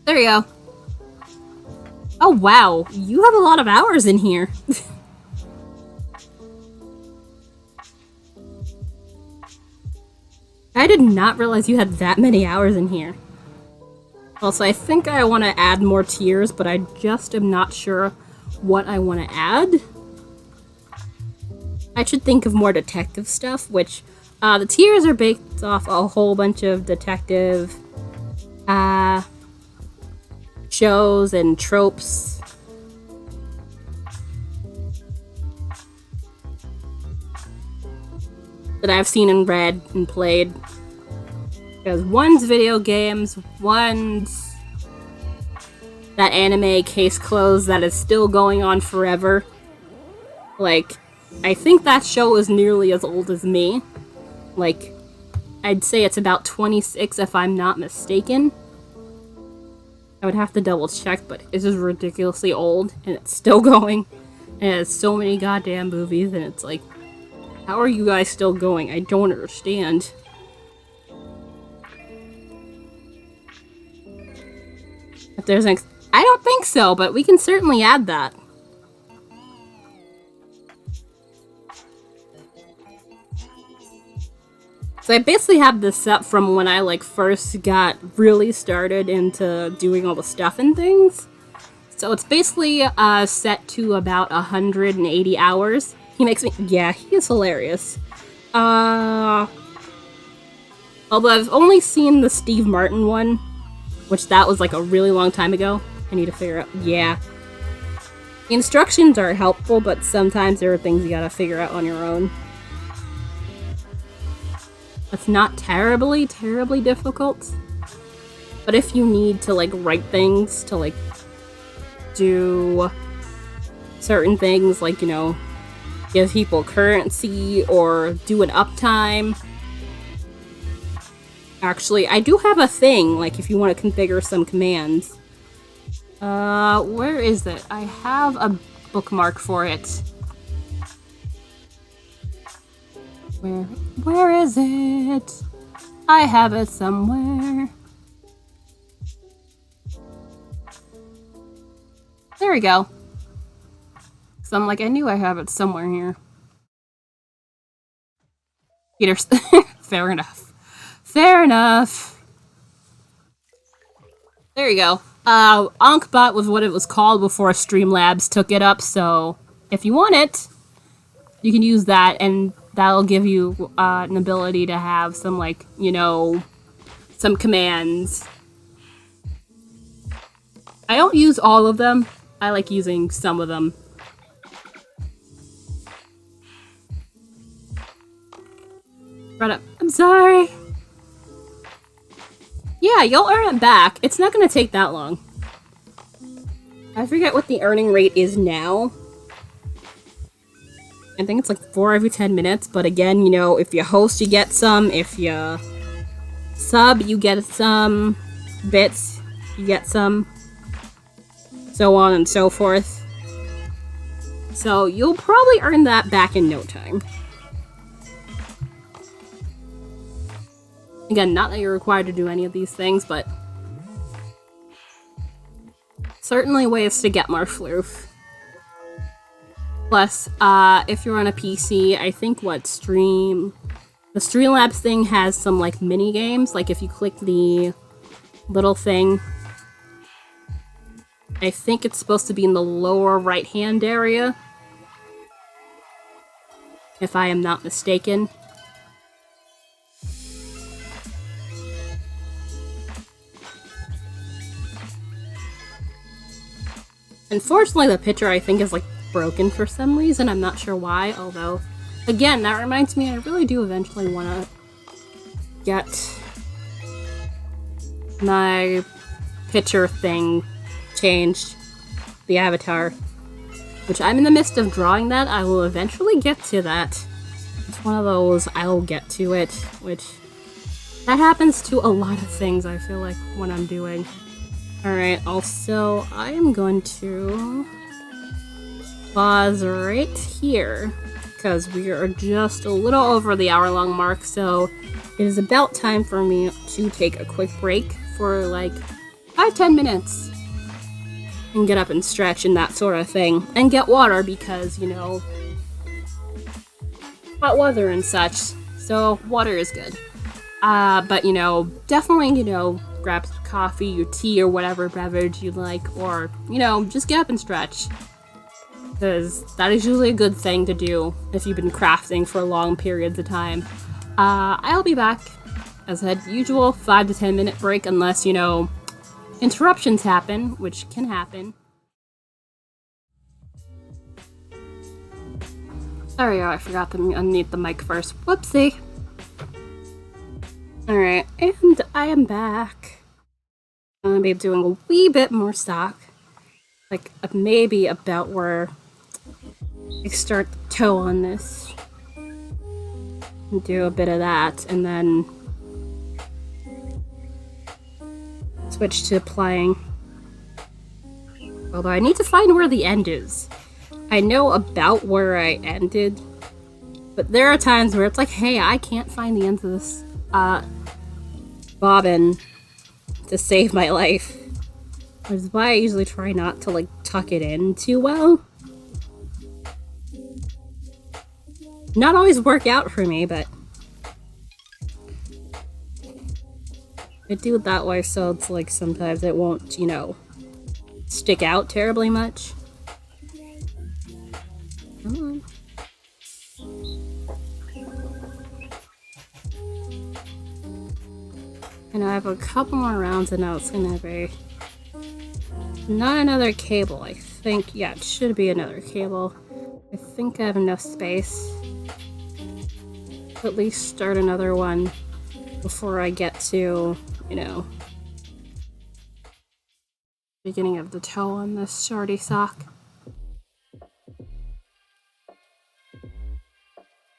There you go. Oh wow, you have a lot of hours in here. I did not realize you had that many hours in here. Also, I think I want to add more tiers, but I just am not sure what I want to add. I should think of more detective stuff, which the tiers are based off a whole bunch of detective shows and tropes. That I've seen and read and played. Because one's video games, one's that anime case closed that is still going on forever. Like, I think that show is nearly as old as me. Like, I'd say it's about 26 if I'm not mistaken. I would have to double check, but it's just ridiculously old, and it's still going. And it has so many goddamn movies, and it's like, how are you guys still going? I don't understand. If there's an I don't think so, but we can certainly add that. So I basically have this set from when I like first got really started into doing all the stuff and things. So it's basically set to about 180 hours. He makes me, yeah, he is hilarious. Although I've only seen the Steve Martin one, which that was like a really long time ago. I need to figure out, yeah. The instructions are helpful, but sometimes there are things you gotta figure out on your own. It's not terribly difficult. But if you need to like write things to like do certain things, like, you know, give people currency or do an uptime. Actually, I do have a thing, like if you want to configure some commands. Where is it? I have a bookmark for it. Where is it? I have it somewhere. There we go. So I'm like, I knew I have it somewhere here. Peter's fair enough. Fair enough. There you go. Ankbot was what it was called before Streamlabs took it up, so if you want it, you can use that, and that'll give you an ability to have some, like, you know, some commands. I don't use all of them. I like using some of them. Right up. I'm sorry. Yeah, you'll earn it back. It's not gonna take that long. I forget what the earning rate is now. I think it's like 4 every 10 minutes, but again, you know, if you host, you get some. If you sub, you get some. Bits, you get some. So on and so forth. So you'll probably earn that back in no time. Again, not that you're required to do any of these things, but certainly ways to get more floof. Plus, if you're on a PC, I think the Streamlabs thing has some like mini games. Like if you click the little thing, I think it's supposed to be in the lower right-hand area, if I am not mistaken. Unfortunately, the picture, I think, is, like, broken for some reason. I'm not sure why, although, again, that reminds me, I really do eventually want to get my picture thing changed. The avatar. Which I'm in the midst of drawing that. I will eventually get to that. It's one of those, I'll get to it, which that happens to a lot of things, I feel like, when I'm doing. Alright, also, I am going to pause right here because we are just a little over the hour-long mark, so it is about time for me to take a quick break for like 5-10 minutes and get up and stretch and that sort of thing, and get water because, you know, hot weather and such, so water is good. But, you know, definitely, you know, grab some coffee or tea or whatever beverage you like, or, you know, just get up and stretch. Because that is usually a good thing to do if you've been crafting for long periods of time. I'll be back, as I said, usual 5 to 10 minute break, unless, you know, interruptions happen, which can happen. There we go, I forgot to unmute the mic first. Whoopsie. Alright, and I am back. I'm gonna be doing a wee bit more stock. Like, maybe about where I start the toe on this. And do a bit of that, and then switch to plying. Although I need to find where the end is. I know about where I ended, but there are times where it's like, hey, I can't find the end of this bobbin to save my life. Which is why I usually try not to, like, tuck it in too well. Not always work out for me, but I do it that way so it's like sometimes it won't, you know, stick out terribly much. Come on. And I have a couple more rounds and now it's gonna be not another cable, I think. Yeah, it should be another cable. I think I have enough space to at least start another one before I get to, you know, beginning of the toe on this Shorty sock.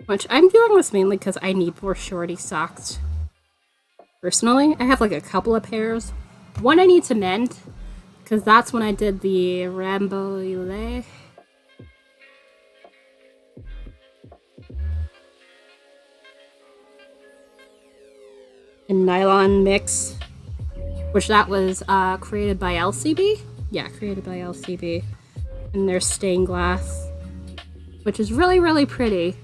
Which I'm doing this mainly because I need more Shorty socks. Personally, I have like a couple of pairs. One I need to mend, because that's when I did the Rambouillet. And nylon mix, which that was created by LCB. Yeah, created by LCB. And there's stained glass, which is really, really pretty.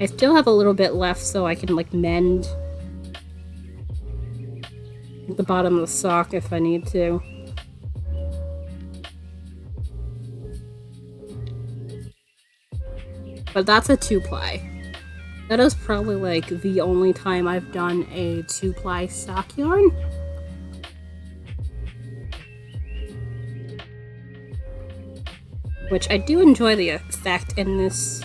I still have a little bit left so I can like mend the bottom of the sock if I need to. But that's a 2-ply. That is probably like the only time I've done a 2-ply sock yarn. Which I do enjoy the effect in this.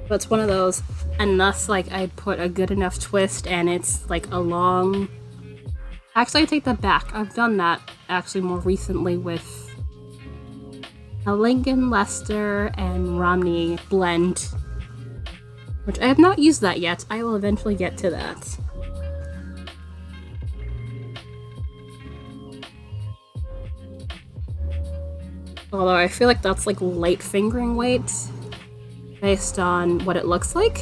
But it's one of those, unless like I put a good enough twist and it's like a long... Actually, I take that back. I've done that actually more recently with a Lincoln, Leicester, and Romney blend. Which I have not used that yet. I will eventually get to that. Although I feel like that's like light fingering weight based on what it looks like.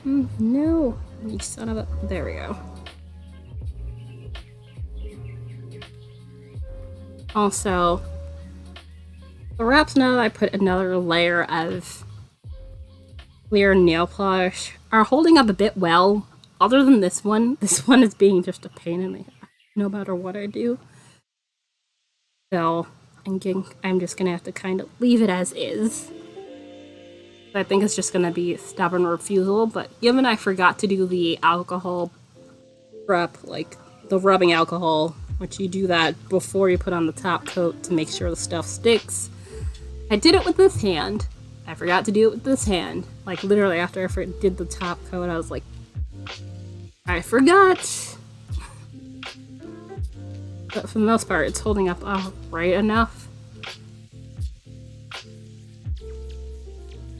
No, you son of a... There we go. Also, perhaps now that I put another layer of clear nail polish are holding up a bit well. Other than this one is being just a pain in the ass no matter what I do. So, I'm just gonna have to kind of leave it as is. I think it's just gonna be stubborn refusal, but given I forgot to do the alcohol prep, like the rubbing alcohol, which you do that before you put on the top coat to make sure the stuff sticks. I did it with this hand. I forgot to do it with this hand. Like literally after I did the top coat, I was like, I forgot. But for the most part, it's holding up right enough.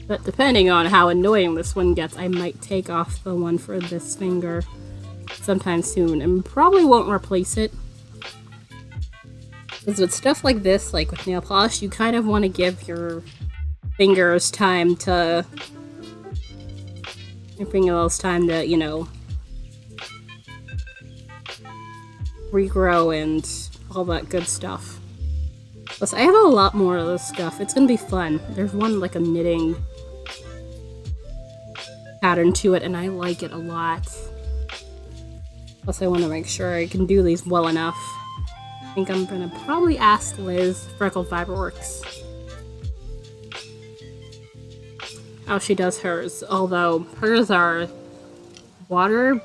But depending on how annoying this one gets, I might take off the one for this finger sometime soon and probably won't replace it. Because with stuff like this, like with nail polish, you kind of want to give your fingers time to... you know, regrow and all that good stuff. Plus, I have a lot more of this stuff. It's gonna be fun. There's one, like, a knitting pattern to it, and I like it a lot. Plus, I want to make sure I can do these well enough. I think I'm gonna probably ask Liz, Freckled Fiberworks, how she does hers. Although, hers are water-based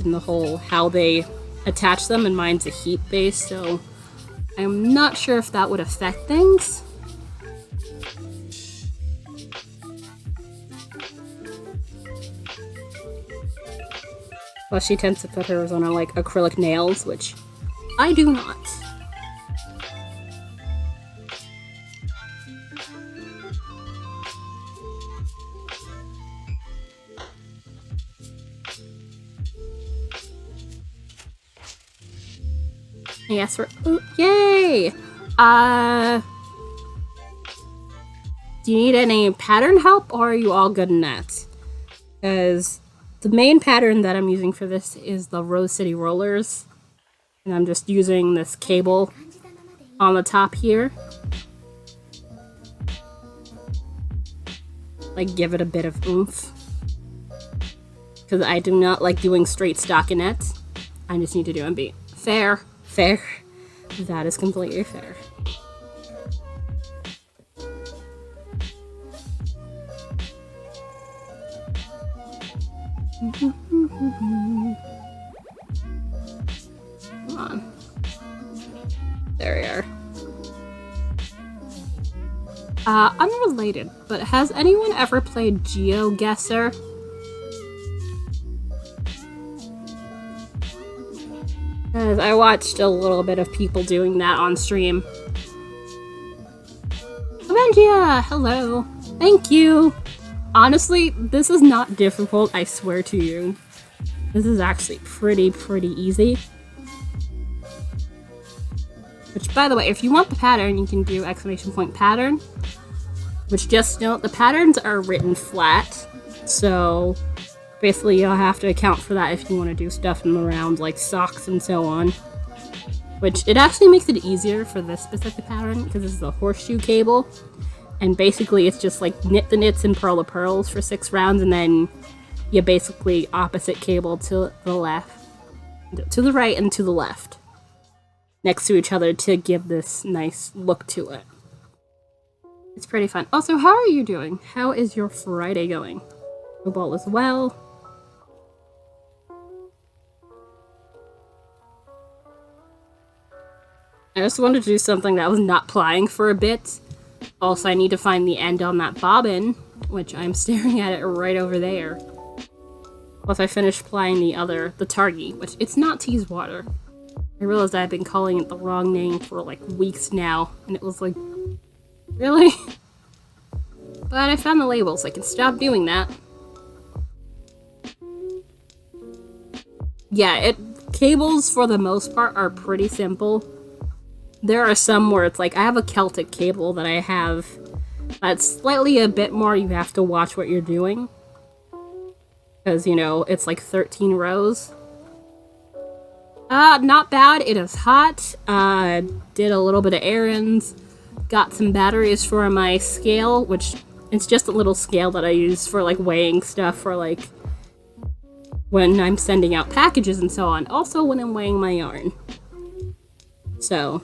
in the whole how they attach them, and mine's a heat-based, so I'm not sure if that would affect things. Plus, she tends to put hers on like acrylic nails, which I do not. Yes, yay! Do you need any pattern help, or are you all good in that? Because the main pattern that I'm using for this is the Rose City Rollers. And I'm just using this cable on the top here. Like, give it a bit of oomph. Because I do not like doing straight stockinette. I just need to do a beat. Fair. Fair. That is completely fair. Come on. There we are. Unrelated, but has anyone ever played GeoGuessr? Because I watched a little bit of people doing that on stream. Avencia, hello. Thank you. Honestly, this is not difficult, I swear to you. This is actually pretty easy. Which, by the way, if you want the pattern, you can do !pattern. Which, just note, the patterns are written flat. So, basically, you'll have to account for that if you want to do stuff in the round, like socks and so on. Which, it actually makes it easier for this specific pattern, because this is a horseshoe cable. And basically, it's just like knit the knits and purl the pearls for 6 rounds, and then you basically opposite cable to the left, to the right, and to the left. Next to each other to give this nice look to it. It's pretty fun. Also, how are you doing? How is your Friday going? Hope all is well. I just wanted to do something that was not plying for a bit. Also, I need to find the end on that bobbin, which I'm staring at it right over there. Plus, I finished plying the targi, which it's not Teeswater. I realized I've been calling it the wrong name for like weeks now, and it was like, really? But I found the label, so I can stop doing that. Yeah, cables for the most part are pretty simple. There are some where it's like, I have a Celtic cable that I have that's slightly a bit more, you have to watch what you're doing. Because, you know, it's like 13 rows. Not bad. It is hot. Did a little bit of errands. Got some batteries for my scale, which it's just a little scale that I use for like weighing stuff for like when I'm sending out packages and so on. Also when I'm weighing my yarn. So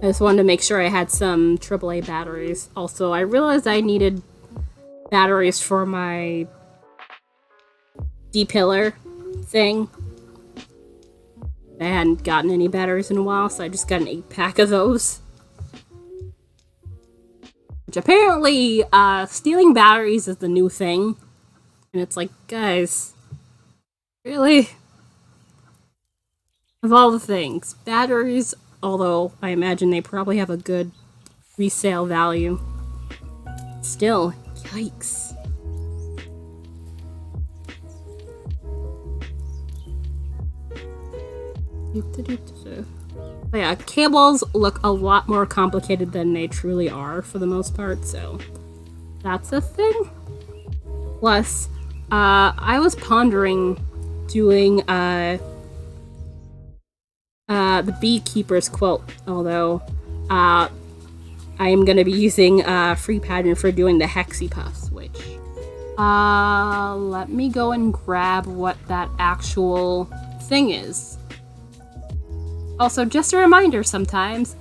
I just wanted to make sure I had some AAA batteries. Also, I realized I needed batteries for my D-pillar thing. I hadn't gotten any batteries in a while, so I just got an 8-pack of those. Which apparently, stealing batteries is the new thing. And it's like, guys, really? Of all the things, batteries, although I imagine they probably have a good resale value. Still, yikes. But yeah, cables look a lot more complicated than they truly are for the most part, so that's a thing. Plus, I was pondering doing the beekeeper's quilt, although I am going to be using free pattern for doing the hexy puffs, which let me go and grab what that actual thing is. Also, just a reminder, sometimes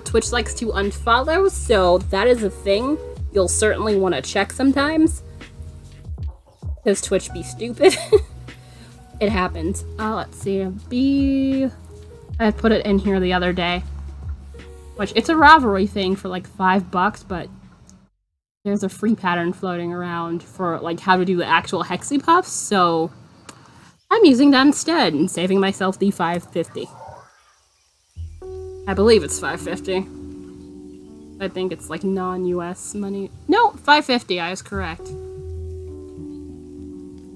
Twitch likes to unfollow, so that is a thing you'll certainly want to check sometimes, because Twitch be stupid. It happens. Let's see, I put it in here the other day, which it's a Ravelry thing for like $5, but there's a free pattern floating around for like how to do the actual hexy puffs, so I'm using that instead and saving myself the $5.50. I believe it's $5.50. I think it's like non-US money. No, $5.50, I was correct.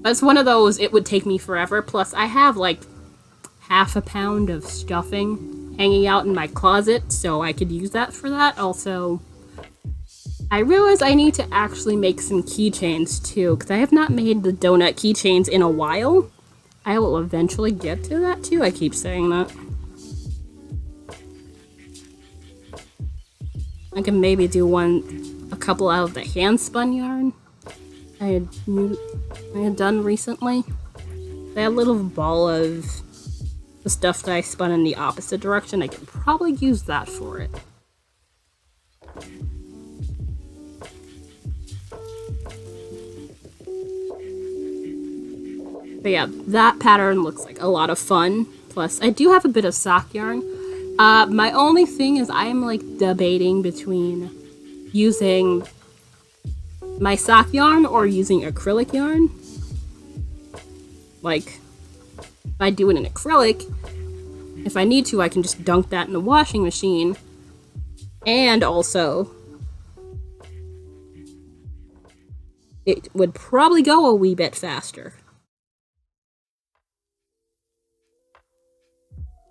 But it's one of those, it would take me forever, plus I have like half a pound of stuffing hanging out in my closet, so I could use that for that. Also, I realize I need to actually make some keychains too, because I have not made the donut keychains in a while. I will eventually get to that too, I keep saying that. I can maybe do a couple out of the hand spun yarn I had done recently. They had a little ball of the stuff that I spun in the opposite direction. I could probably use that for it. But yeah, that pattern looks like a lot of fun. Plus, I do have a bit of sock yarn. My only thing is I am like debating between using my sock yarn or using acrylic yarn. Like, if I do it in acrylic, if I need to, I can just dunk that in the washing machine. And also, it would probably go a wee bit faster.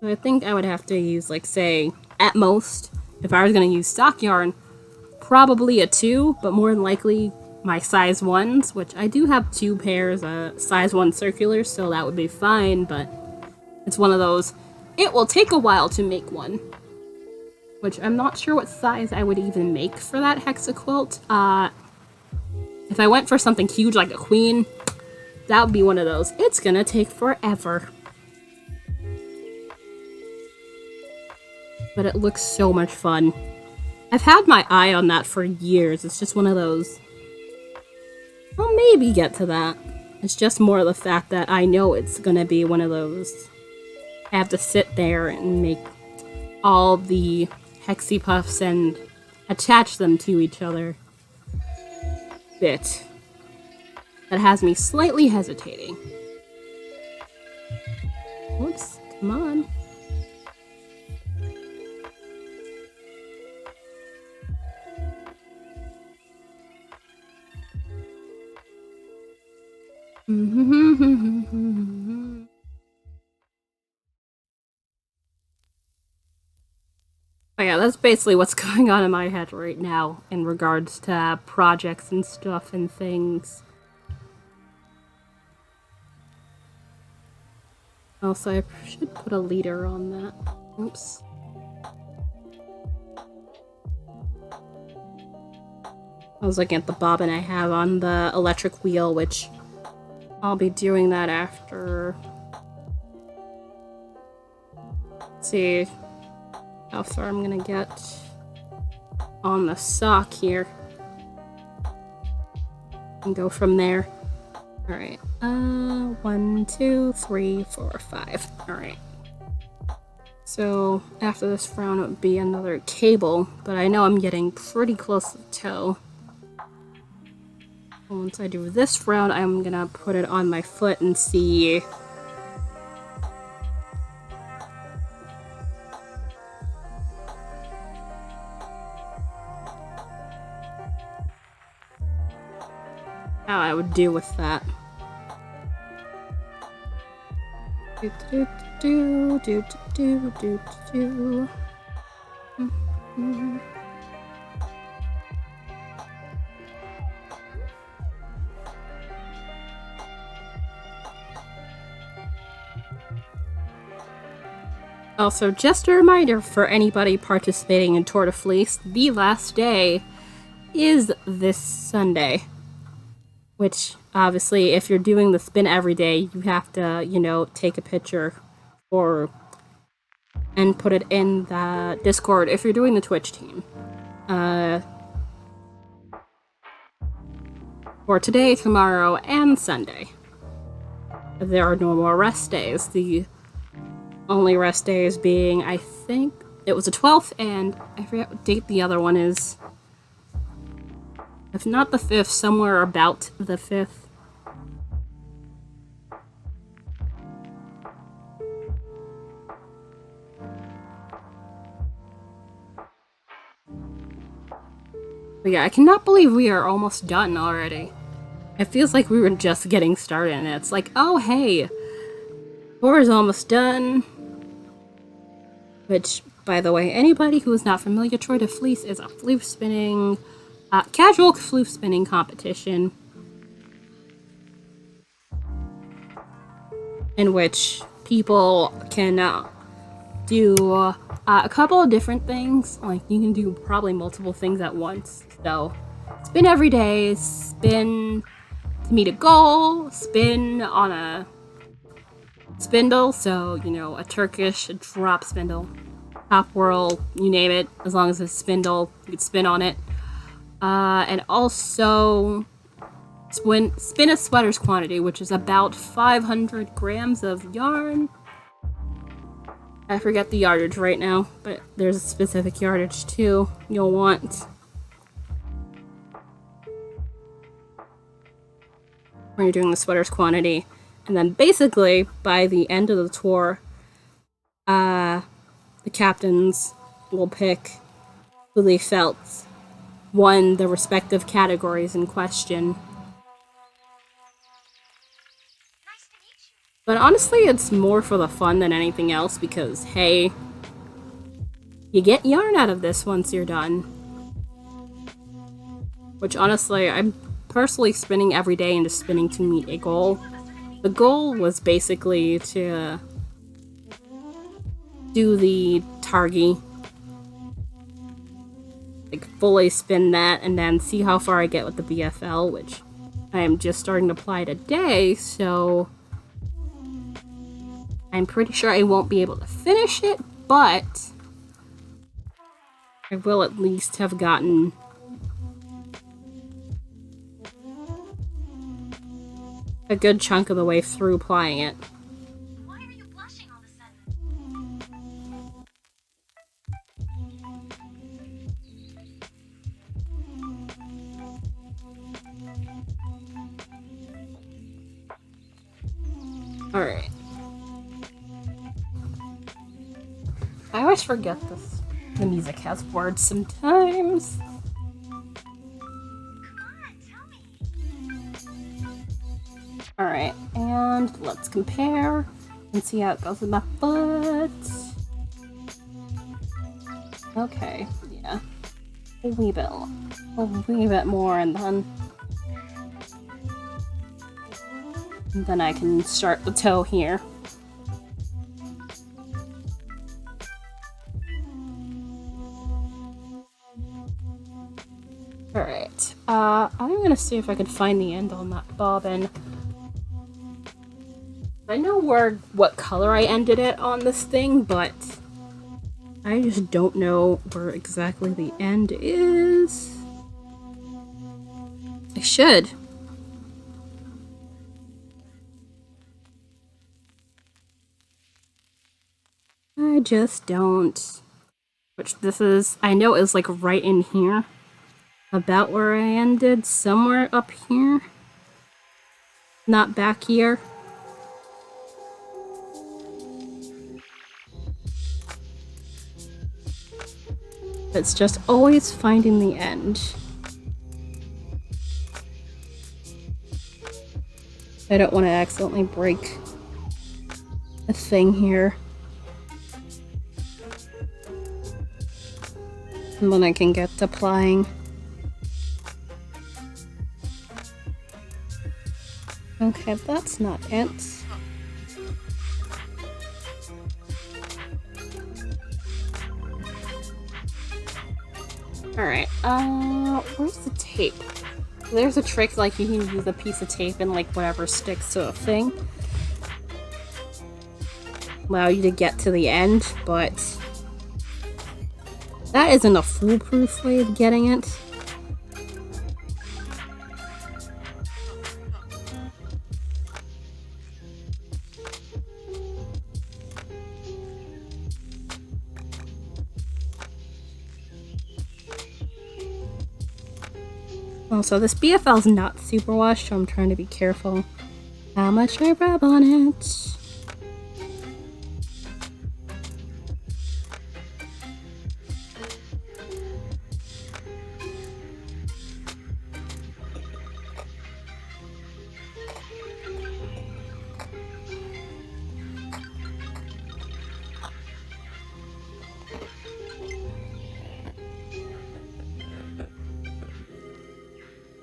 So I think I would have to use, like, say, at most, if I was going to use sock yarn, probably a 2, but more than likely my size 1s, which I do have 2 pairs of size 1 circulars, so that would be fine, but it's one of those, it will take a while to make one. Which I'm not sure what size I would even make for that hexa quilt. If I went for something huge like a queen, that would be one of those. It's gonna take forever. But it looks so much fun. I've had my eye on that for years. It's just one of those. I'll maybe get to that. It's just more the fact that I know it's gonna be one of those. I have to sit there and make all the hexy puffs and attach them to each other. Bit. That has me slightly hesitating. Whoops, come on. But yeah, that's basically what's going on in my head right now in regards to projects and stuff and things. Also, I should put a leader on that. Oops. I was looking at the bobbin I have on the electric wheel, which I'll be doing that after. Let's see how far I'm gonna get on the sock here and go from there. Alright, 1, 2, 3, 4, 5. Alright. So after this round it would be another cable, but I know I'm getting pretty close to the toe. Once I do this round, I'm gonna put it on my foot and see. How I would do with that. do do do do do. Also, just a reminder for anybody participating in Tour de Fleece, the last day is this Sunday. Which, obviously, if you're doing the spin every day, you have to, you know, take a picture and put it in the Discord if you're doing the Twitch team. For today, tomorrow, and Sunday. There are no more rest days. The only rest days being, I think, it was the 12th, and I forget what date the other one is. If not the 5th, somewhere about the 5th. But yeah, I cannot believe we are almost done already. It feels like we were just getting started, and it's like, oh hey, tour is almost done. Which, by the way, anybody who is not familiar, Tour de Fleece is a floof spinning, casual floof spinning competition in which people can do a couple of different things. Like, you can do probably multiple things at once. So, spin every day, spin to meet a goal, spin on a spindle, so, you know, a Turkish drop spindle, top whirl, you name it, as long as it's a spindle, you can spin on it. And also spin a sweater's quantity, which is about 500 grams of yarn. I forget the yardage right now, but there's a specific yardage too you'll want when you're doing the sweater's quantity. And then basically, by the end of the tour, the captains will pick who they felt won the respective categories in question. But honestly, it's more for the fun than anything else because, hey, you get yarn out of this once you're done. Which honestly, I'm personally spinning every day and just spinning to meet a goal. The goal was basically to do the targi, like fully spin that, and then see how far I get with the BFL, which I am just starting to apply today, so I'm pretty sure I won't be able to finish it, but I will at least have gotten a good chunk of the way through applying it. Why are you blushing all of a sudden? Alright. I always forget this. The music has words sometimes. Alright, and let's compare and see how it goes with my foot. Okay, yeah. A wee bit more, and then I can start the toe here. Alright, I'm gonna see if I can find the end on that bobbin. I know what color I ended it on this thing, but I just don't know where exactly the end is. I should. I just don't. Which this is, I know is like right in here. About where I ended, somewhere up here. Not back here. It's just always finding the end. I don't want to accidentally break a thing here. And then I can get to plying. Okay, that's not it. Alright, where's the tape? There's a trick, like, you can use a piece of tape and, like, whatever sticks to a thing. Allow you to get to the end, but that isn't a foolproof way of getting it. Also, this BFL is not super washed, so I'm trying to be careful how much I rub on it.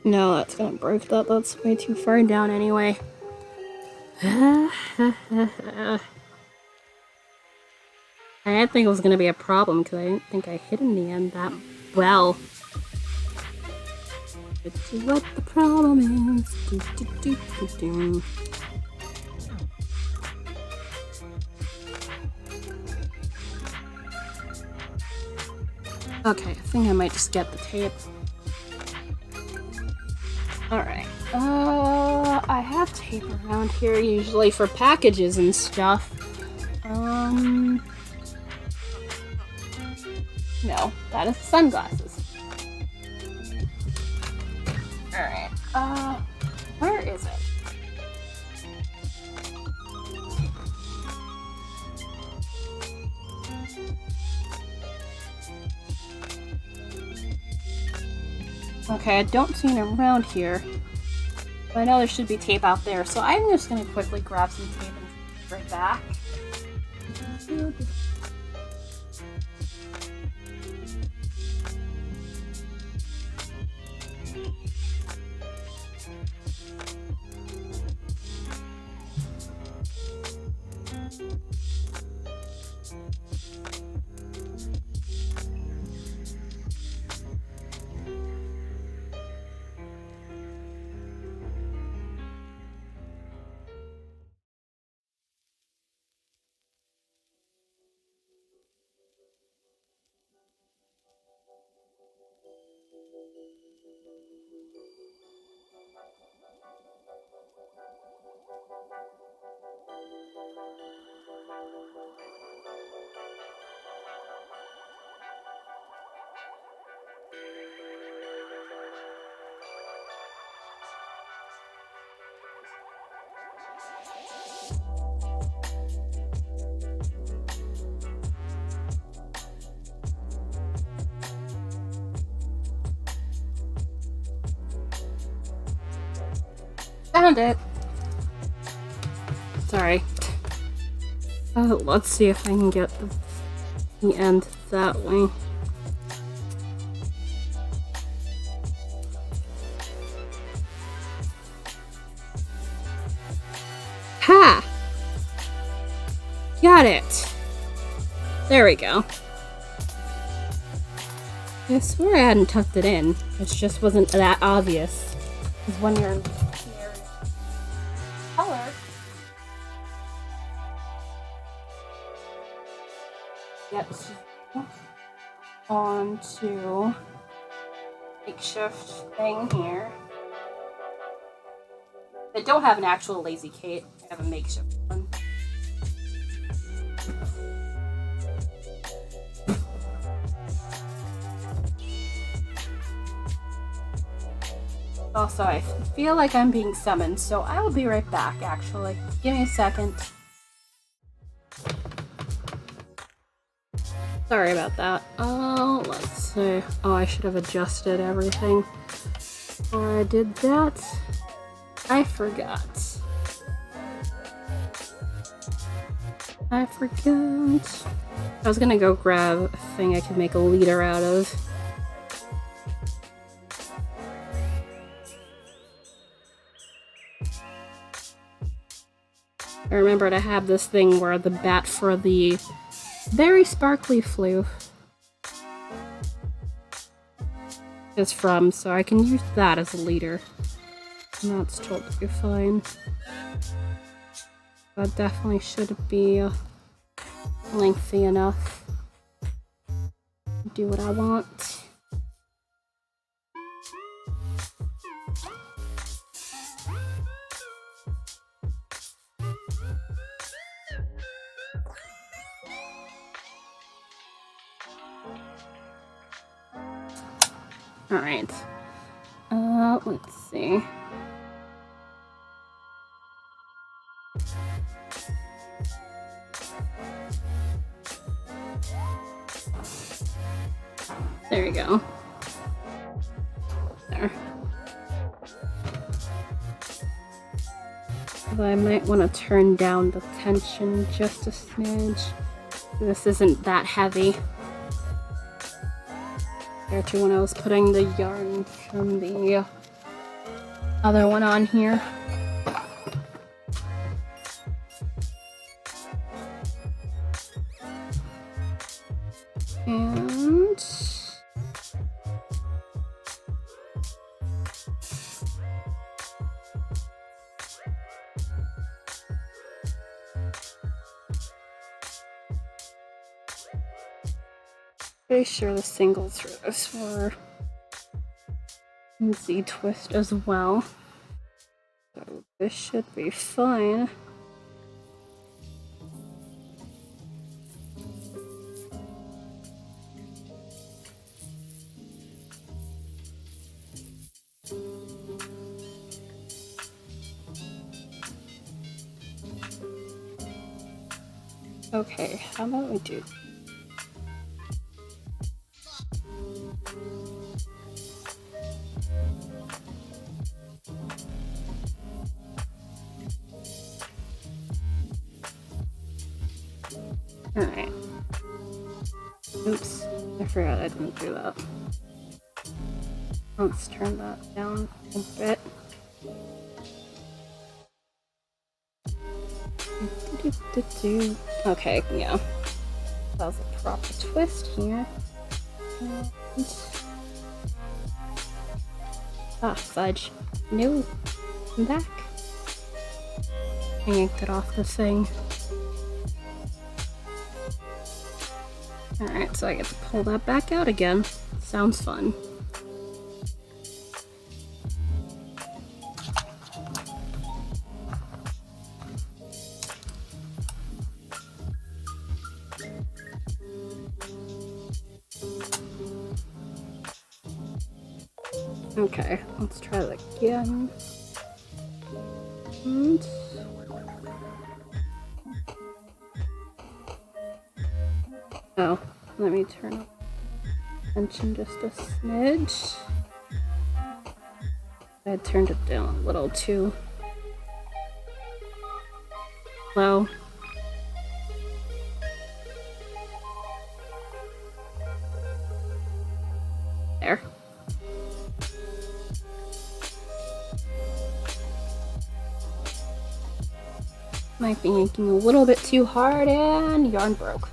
No, that's gonna break that. That's way too far down anyway. I didn't think it was gonna be a problem because I didn't think I hit in the end that well. It's what the problem is. Okay, I think I might just get the tape. Alright. I have tape around here usually for packages and stuff. No, that is sunglasses. Alright. Where is it? Okay, I don't see it around here. But I know there should be tape out there, so I'm just gonna quickly grab some tape and be right back. Found it! Sorry. Let's see if I can get the end that way. Ha! Got it! There we go. I swear I hadn't tucked it in. It just wasn't that obvious. Because when you're in color, get onto makeshift thing here. I don't have an actual lazy Kate. I have a makeshift one. Also, I feel like I'm being summoned, so I will be right back, actually. Give me a second. Sorry about that. Let's see. Oh, I should have adjusted everything before I did that. I forgot. I forgot. I was gonna go grab a thing I could make a leader out of. I remember to have this thing where the bat for the very sparkly floof is from, so I can use that as a leader. And that's totally fine. That definitely should be lengthy enough to do what I want. Alright. Let's see. There you go. There. Although I might want to turn down the tension just a smidge. This isn't that heavy compared to when I was putting the yarn from the other one on here. And pretty sure the singles for this were Z-twist as well. So this should be fine. Okay, how about we do? Alright. Oops, I forgot I didn't do that. Let's turn that down a bit. Okay, yeah. That was a proper twist here. And... ah, fudge. No. I'm back. I yanked it off the thing. Alright, so I get to pull that back out again. Sounds fun. Okay, let's try that again. And... oh, let me turn up tension just a smidge. I turned it down a little too low. There. Might be yanking a little bit too hard and yarn broke.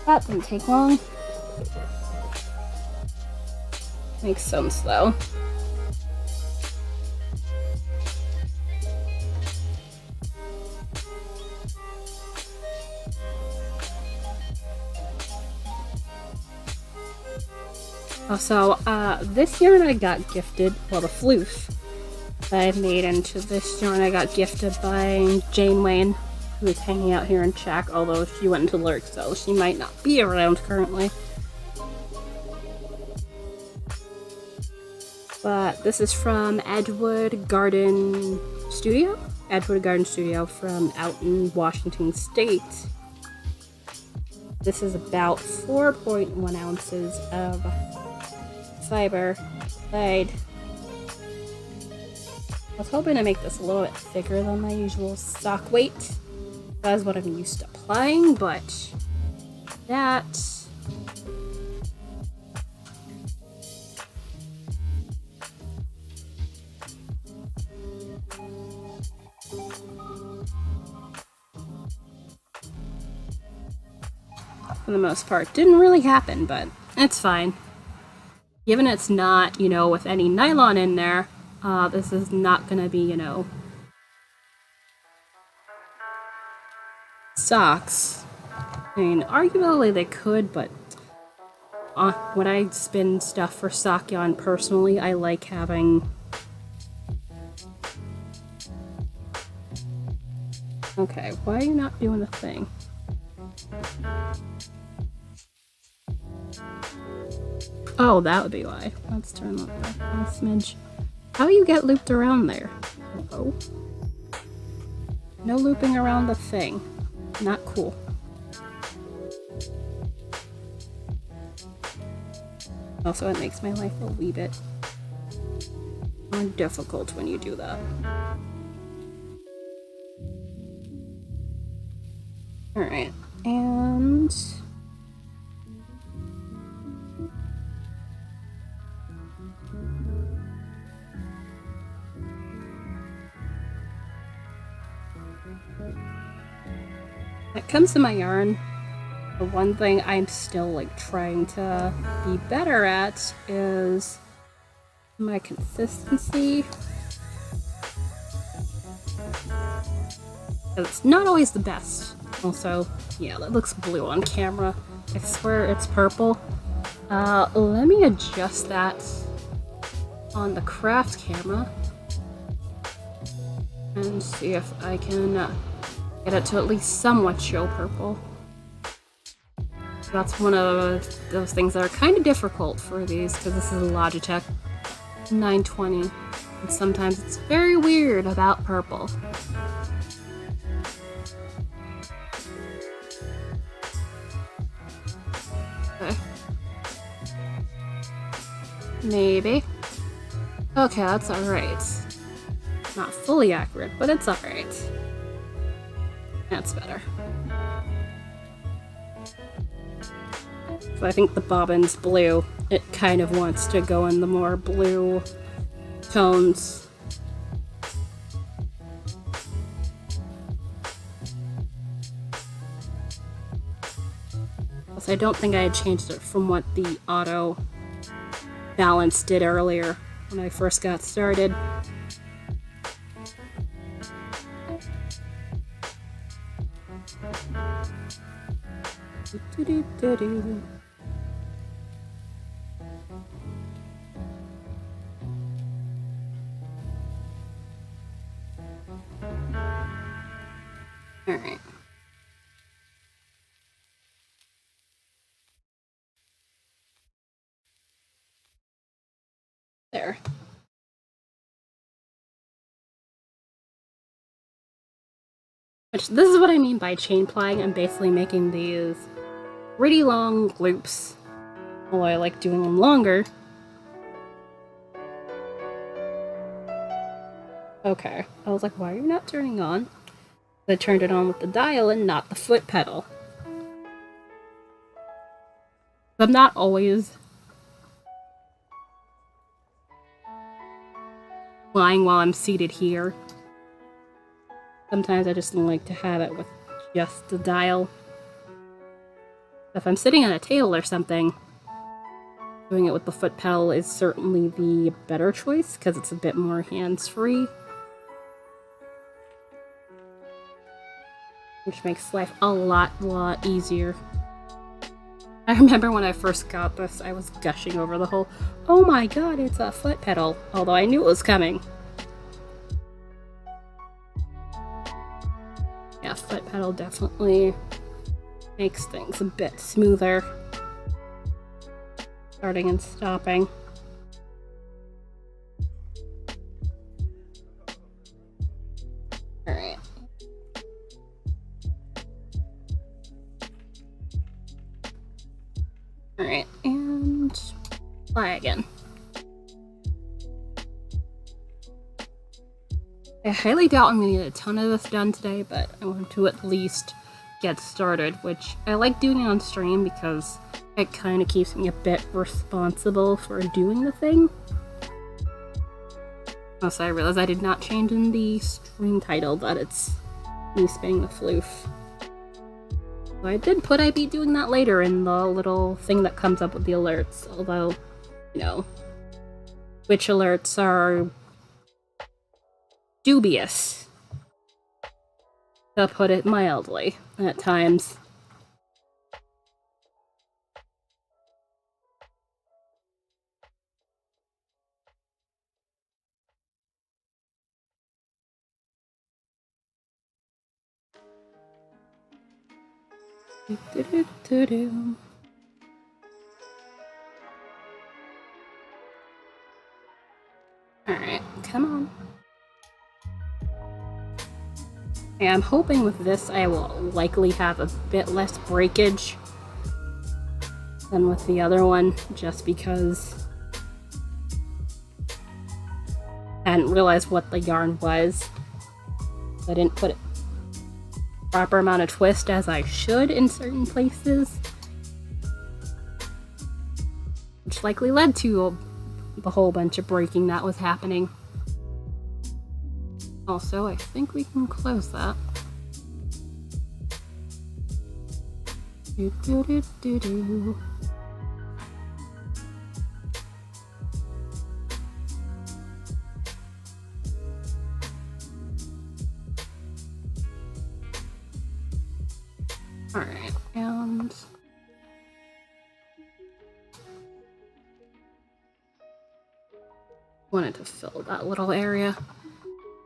That didn't take long. Makes sense though. Also, this yarn I got gifted, well, the floof that I made into this yarn I got gifted by Jane Wayne, who is hanging out here in chat, although she went into lurk, so she might not be around currently. But this is from Edgewood Garden Studio? Edgewood Garden Studio from out in Washington State. This is about 4.1 ounces of fiber dyed I was hoping to make this a little bit thicker than my usual sock weight. That's what I'm used to applying, but that... for the most part, didn't really happen, but it's fine. Given it's not, you know, with any nylon in there, this is not gonna be, you know, socks. I mean, arguably they could, but when I spin stuff for sock yarn personally, I like having... Okay, why are you not doing the thing? Oh, that would be why. Let's turn that back a smidge. How do you get looped around there? Oh. No looping around the thing. Not cool. Also, it makes my life a wee bit more difficult when you do that. Alright, and... when it comes to my yarn, the one thing I'm still like trying to be better at is my consistency. It's not always the best. Also, yeah, that looks blue on camera. I swear it's purple. Let me adjust that on the craft camera and see if I can get it to at least somewhat show purple. That's one of those things that are kind of difficult for these because this is a Logitech 920 and sometimes it's very weird about purple. Okay. Maybe. Okay, that's alright. Not fully accurate, but it's alright. That's better. So I think the bobbin's blue. It kind of wants to go in the more blue tones. Plus, I don't think I had changed it from what the auto balance did earlier when I first got started. All right. There. Which, this is what I mean by chain plying. I'm basically making these pretty long loops. Although I like doing them longer. Okay. I was like, why are you not turning on? I turned it on with the dial and not the foot pedal. I'm not always flying while I'm seated here. Sometimes I just like to have it with just the dial. If I'm sitting at a table or something, doing it with the foot pedal is certainly the better choice because it's a bit more hands-free. Which makes life a lot easier. I remember when I first got this, I was gushing over the whole, oh my god, it's a foot pedal, although I knew it was coming. Yeah, foot pedal definitely makes things a bit smoother. Starting and stopping. Alright. Alright, and fly again. I highly doubt I'm going to get a ton of this done today, but I want to at least get started, which I like doing it on stream because it kind of keeps me a bit responsible for doing the thing. Also, I realized I did not change in the stream title that it's me spinning the floof. So I did put I'd be doing that later in the little thing that comes up with the alerts, although, you know, which alerts are dubious, to put it mildly, at times. Alright, come on. Yeah, I'm hoping with this I will likely have a bit less breakage than with the other one, just because I hadn't realized what the yarn was. I didn't put it proper amount of twist as I should in certain places, which likely led to the whole bunch of breaking that was happening. Also, I think we can close that. Do. Alright, and wanted to fill that little area.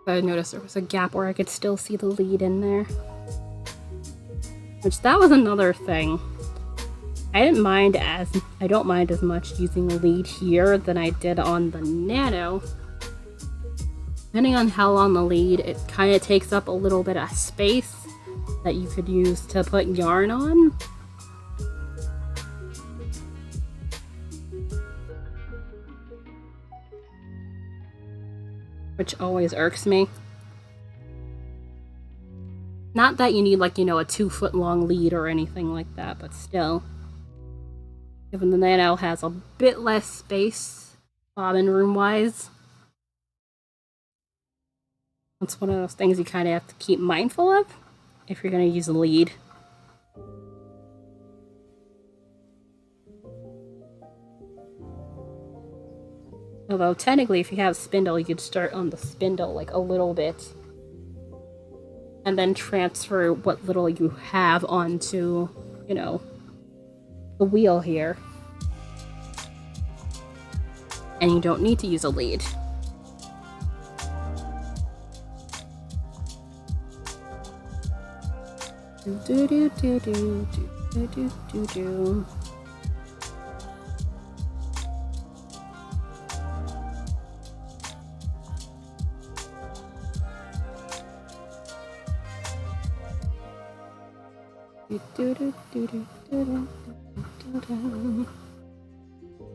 I noticed there was a gap where I could still see the lead in there. Which, that was another thing. I don't mind as much using the lead here than I did on the Nano. Depending on how long the lead, it kind of takes up a little bit of space that you could use to put yarn on. Which always irks me. Not that you need, like, you know, a 2-foot long lead or anything like that, but still. Given the Nano has a bit less space, bobbin room-wise. That's one of those things you kind of have to keep mindful of if you're going to use a lead. Although, technically, if you have spindle, you could start on the spindle, like, a little bit. And then transfer what little you have onto, you know, the wheel here. And you don't need to use a lead. Do.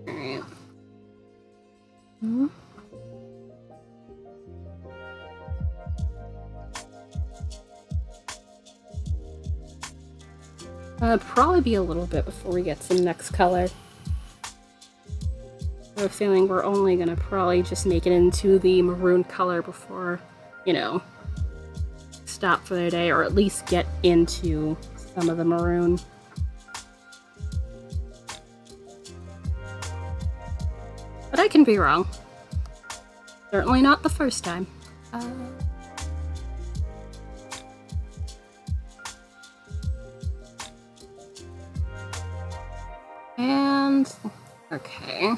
Alright. Probably be a little bit before we get to the next color. I have a feeling we're only gonna probably just make it into the maroon color before, you know, stop for the day, or at least get into some of the maroon. But I can be wrong. Certainly not the first time. And okay.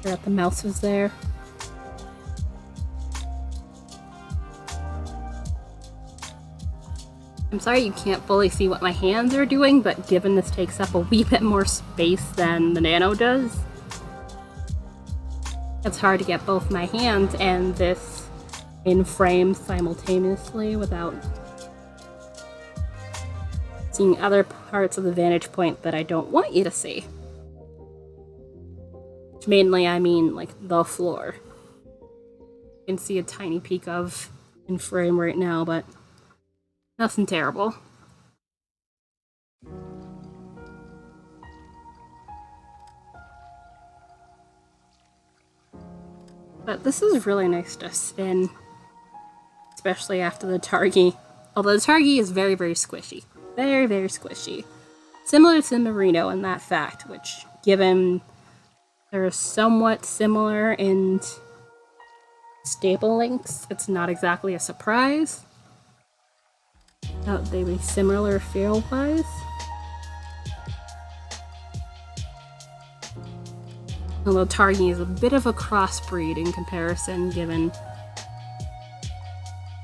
Forgot the mouse was there. I'm sorry you can't fully see what my hands are doing, but given this takes up a wee bit more space than the Nano does, it's hard to get both my hands and this in frame simultaneously without seeing other parts of the vantage point that I don't want you to see. Which mainly I mean, like, the floor. You can see a tiny peek of in frame right now, but nothing terrible. But this is really nice to spin, especially after the Targi. Although the Targi is very, very squishy. Very, very squishy. Similar to Merino in that fact, which, given they're somewhat similar in staple links, it's not exactly a surprise that they be similar feel-wise. Although Targi is a bit of a crossbreed in comparison, given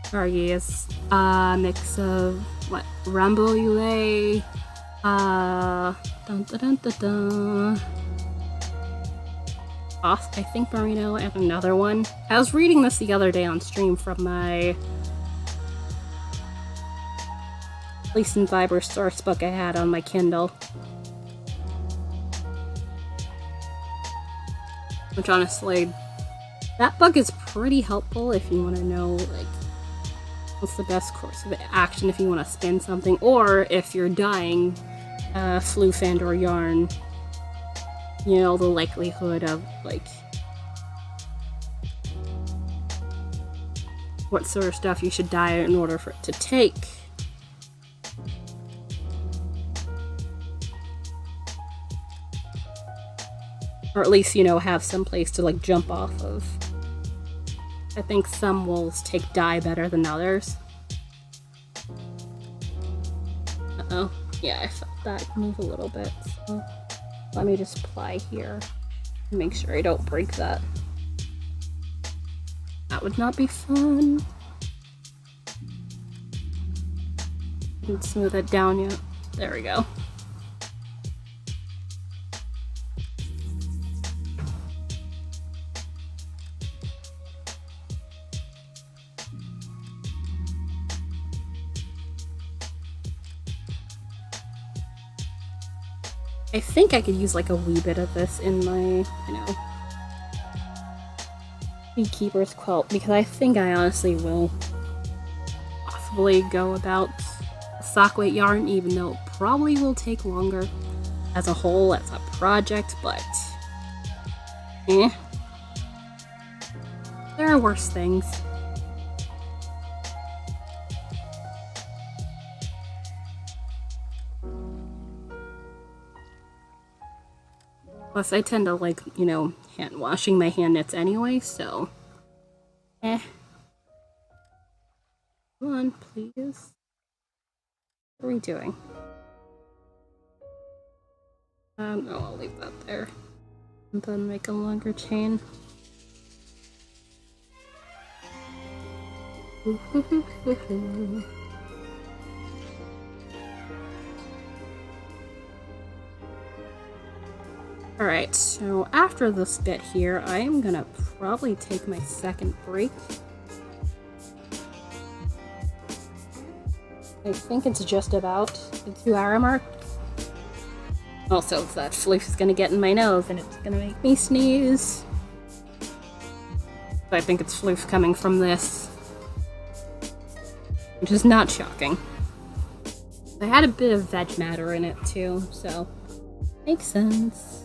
Targi is a mix of, what, Rambouillet, I think Merino, and another one. I was reading this the other day on stream from my Fleece and Fiber source book I had on my Kindle. Which honestly, that book is pretty helpful if you want to know, like, what's the best course of action if you want to spin something, or if you're dyeing floof and or yarn, you know, the likelihood of, like, what sort of stuff you should dye in order for it to take. Or at least, you know, have some place to, like, jump off of. I think some wools take dye better than others. Uh-oh. Yeah, I felt that move a little bit. So let me just ply here and make sure I don't break that. That would not be fun. Didn't smooth it down yet. There we go. I think I could use like a wee bit of this in my, you know, beekeeper's quilt, because I think I honestly will possibly go about sock weight yarn, even though it probably will take longer as a whole, as a project, but there are worse things. Plus, I tend to like, you know, hand washing my hand knits anyway, so. Come on, please. What are we doing? No, I'll leave that there. And then make a longer chain. Alright, so after this bit here, I am gonna probably take my second break. I think it's just about the 2-hour mark. Also, that floof is gonna get in my nose and it's gonna make me sneeze. So I think it's floof coming from this. Which is not shocking. I had a bit of veg matter in it too, so makes sense.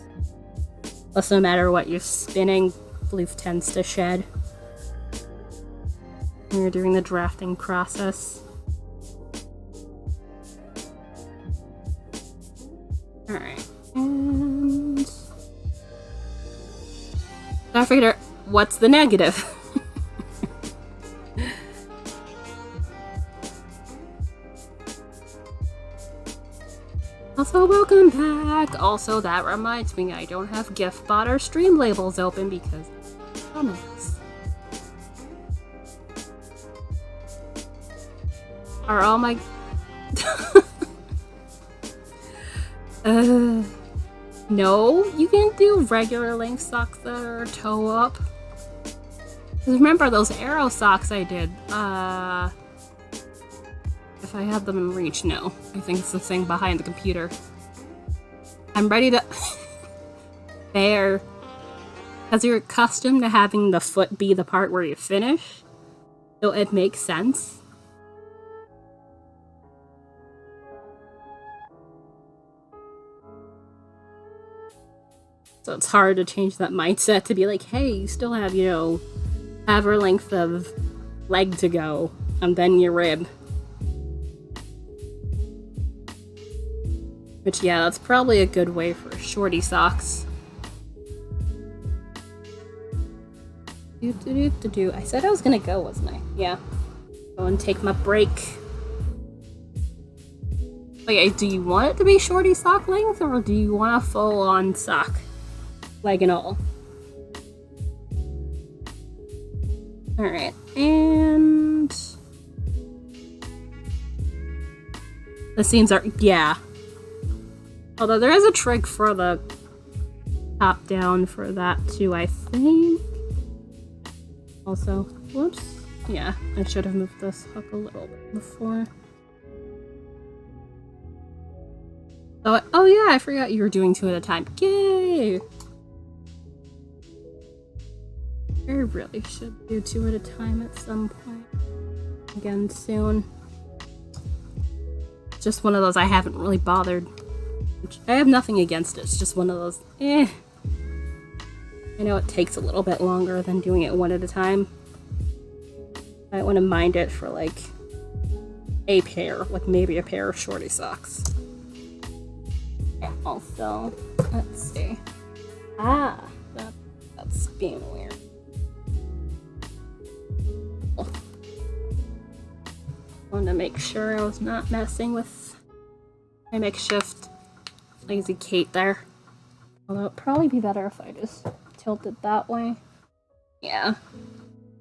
Plus, no matter what you're spinning, floof tends to shed when you're doing the drafting process. Alright, and I figured out what's the negative. Also, welcome back! Also, that reminds me, I don't have GiftBot or stream labels open because dumbass. Are all my... No, you can do regular length socks that are toe up. Remember those arrow socks I did? If I have them in reach, no. I think it's the thing behind the computer. I'm ready to... There. Because you're accustomed to having the foot be the part where you finish, so it makes sense. So it's hard to change that mindset to be like, hey, you still have, you know, however length of leg to go, and then your rib. Which, yeah, that's probably a good way for shorty socks. I said I was gonna go, wasn't I? Yeah. Go and take my break. Wait, do you want it to be shorty sock length, or do you want a full-on sock? Leg and all. Alright, and... the seams are... yeah. Although there is a trick for the top down for that too, I think. Also, whoops. Yeah, I should have moved this hook a little bit before. Oh yeah, I forgot you were doing 2 at a time. Yay! I really should do 2 at a time at some point. Again, soon. Just one of those I haven't really bothered. I have nothing against it, it's just one of those, I know it takes a little bit longer than doing it 1 at a time. I wouldn't mind it for like a pair, like maybe a pair of shorty socks. Also, let's see. That's being weird. Wanted to make sure I was not messing with my makeshift Lazy Kate there. Although it'd probably be better if I just tilted that way. Yeah.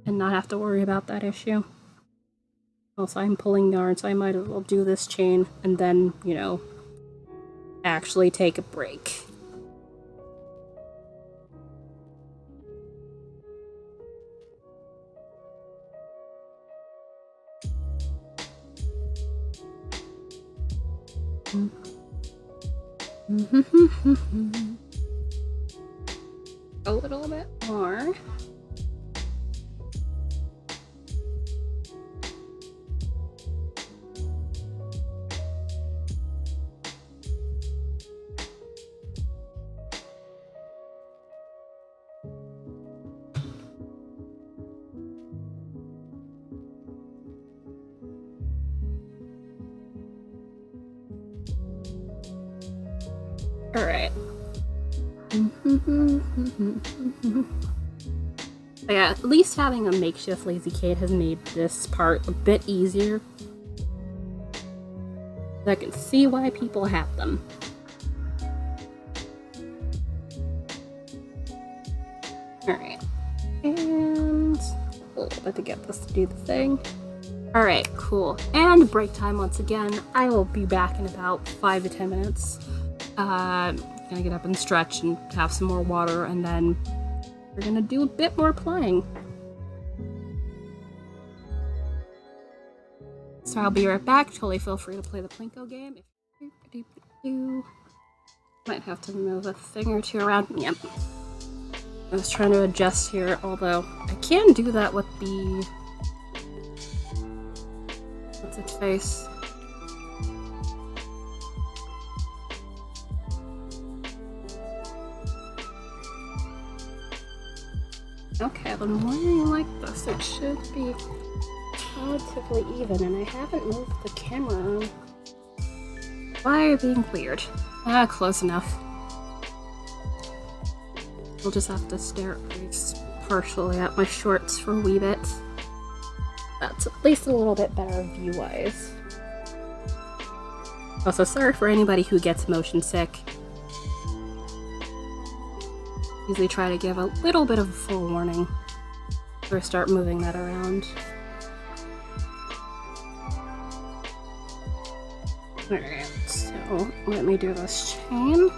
And not have to worry about that issue. Also, I'm pulling yarn, so I might as well do this chain and then, you know, actually take a break. A little bit more. Alright. Yeah, at least having a makeshift Lazy Kate has made this part a bit easier. I can see why people have them. Alright. And a little bit to get this to do the thing. Alright, cool. And break time once again. I will be back in about 5 to 10 minutes. Gonna get up and stretch and have some more water, and then we're gonna do a bit more plying. So I'll be right back. Totally feel free to play the Plinko game. Might have to move a thing or two around. Yep. I was trying to adjust here, although I can do that with the... what's its face? Okay, then why are you like this? It should be relatively even, and I haven't moved the camera around. Why are you being weird? Close enough. We'll just have to stare at least partially at my shorts for a wee bit. That's at least a little bit better view-wise. Also, sorry for anybody who gets motion sick. Usually try to give a little bit of a forewarning or start moving that around. Alright, so let me do this chain.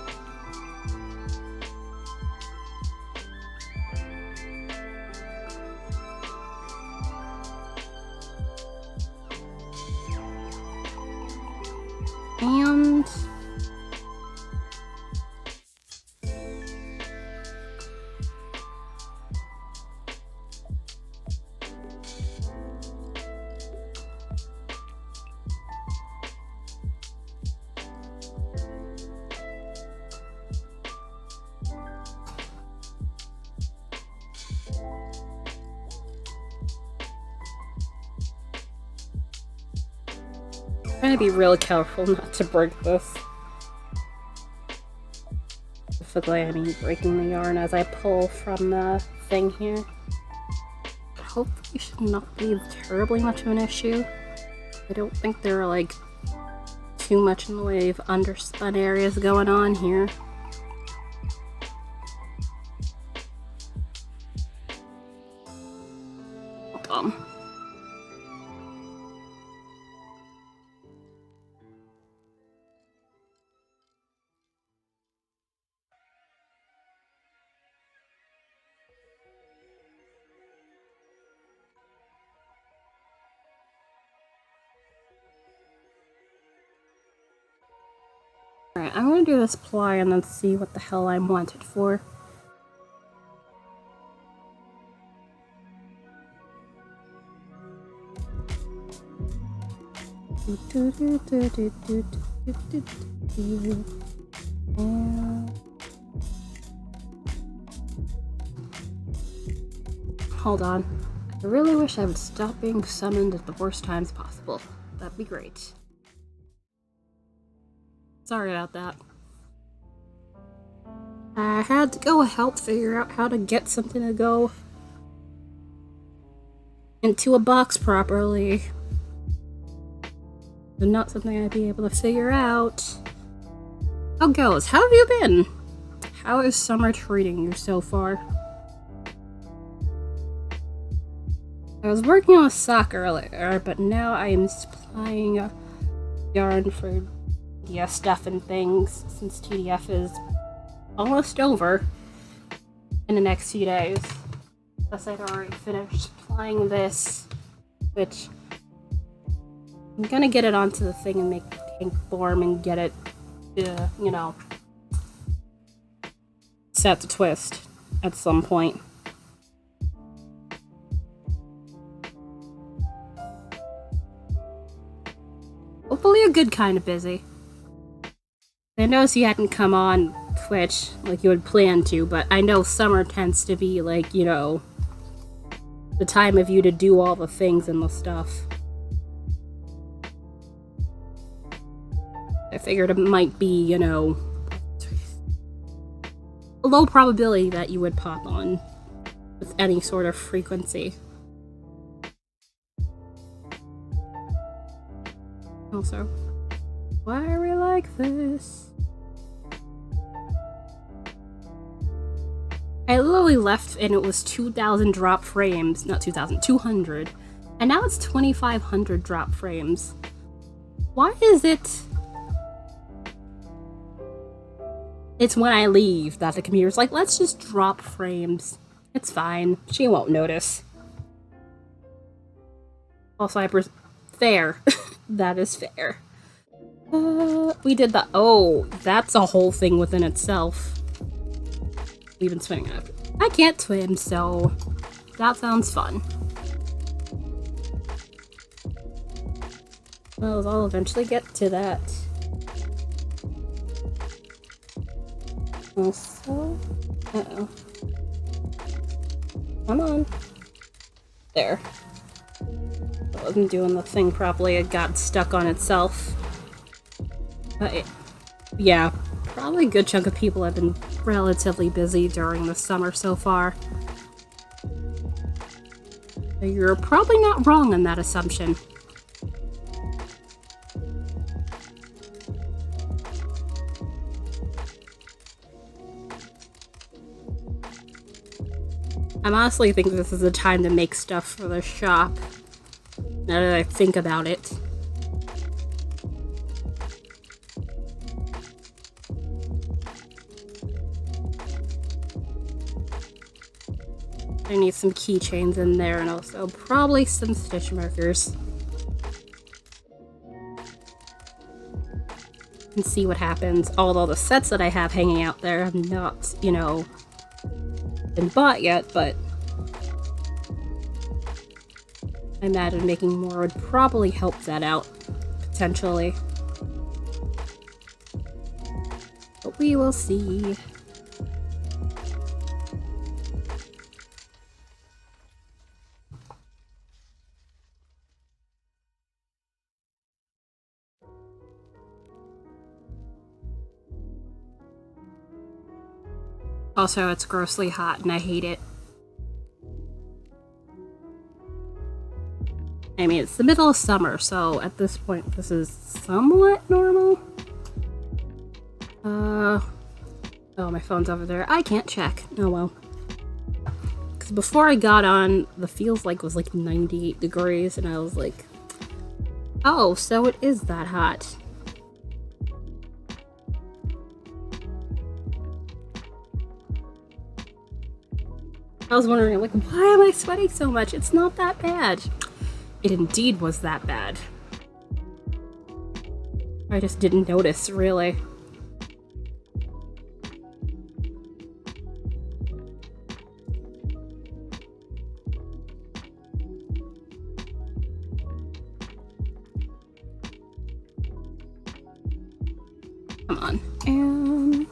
And trying to be real careful not to break this. Specifically, I mean breaking the yarn as I pull from the thing here. Hopefully should not be terribly much of an issue. I don't think there are like too much in the way of underspun areas going on here. Alright, I'm gonna do this ply and then see what the hell I'm wanted for. Hold on. I really wish I would stop being summoned at the worst times possible. That'd be great. Sorry about that. I had to go help figure out how to get something to go into a box properly. But not something I'd be able to figure out. How goes? How have you been? How is summer treating you so far? I was working on a sock earlier, but now I am supplying yarn for TDF stuff and things, since TDF is almost over in the next few days. Plus I'd already finished supplying this, which I'm gonna get it onto the thing and make pink form and get it, you know, set to twist at some point. Hopefully a good kind of busy. I noticed you hadn't come on Twitch like you had planned to, but I know summer tends to be like, you know, the time of you to do all the things and the stuff. I figured it might be, you know, a low probability that you would pop on with any sort of frequency. Also, why are we like this? I literally left and it was 2,000 drop frames, not 2,000, 200. And now it's 2,500 drop frames. Why is it? It's when I leave that the computer's like, let's just drop frames. It's fine. She won't notice. Also, fair. That is fair. We did the— oh, that's a whole thing within itself. We've been swimming after. I can't swim, so that sounds fun. Well, I'll eventually get to that. Also, uh-oh. Come on. There. I wasn't doing the thing properly, it got stuck on itself. But yeah, probably a good chunk of people have been relatively busy during the summer so far. So you're probably not wrong in that assumption. I honestly think this is the time to make stuff for the shop. Now that I think about it. I need some keychains in there and also probably some stitch markers. And see what happens. Although the sets that I have hanging out there have not, you know, been bought yet, but I imagine making more would probably help that out, potentially. But we will see. Also, it's grossly hot and I hate it. I mean, it's the middle of summer, so at this point, this is somewhat normal. Oh, my phone's over there. I can't check. Oh well. Because before I got on, the feels like was like 98 degrees, and I was like, oh, so it is that hot. I was wondering, like, why am I sweating so much? It's not that bad. It indeed was that bad. I just didn't notice, really. Come on. And...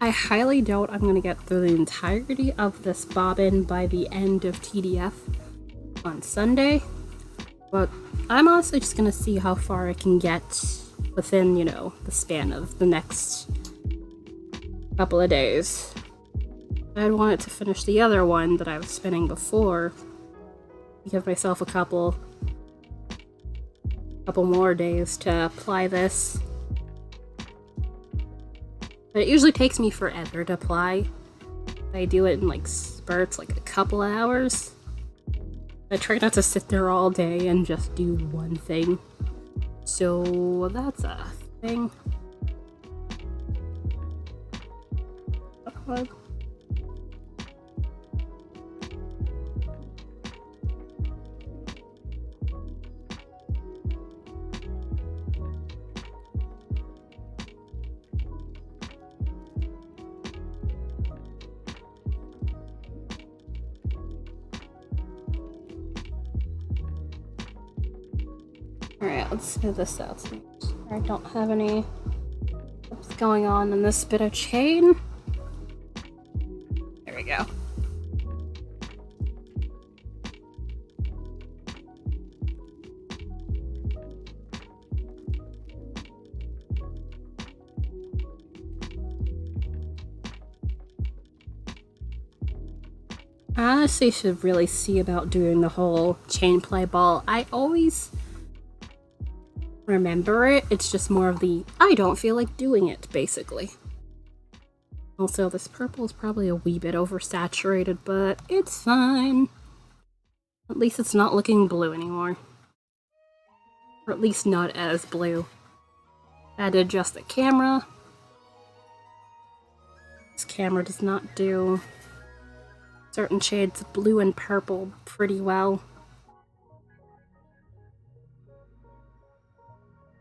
I highly doubt I'm going to get through the entirety of this bobbin by the end of TDF on Sunday, but I'm honestly just going to see how far I can get within, you know, the span of the next couple of days. I'd wanted to finish the other one that I was spinning before, give myself a couple more days to apply this. But it usually takes me forever to apply. I do it in like spurts, like a couple hours. I try not to sit there all day and just do one thing. So that's a thing. Alright, let's smooth this out so I don't have any what's going on in this bit of chain. There we go. I honestly should really see about doing the whole chain play ball. I always remember it, it's just more of the I don't feel like doing it, basically. Also, this purple is probably a wee bit oversaturated, but it's fine. At least it's not looking blue anymore. Or at least not as blue. I had to adjust the camera. This camera does not do certain shades of blue and purple pretty well.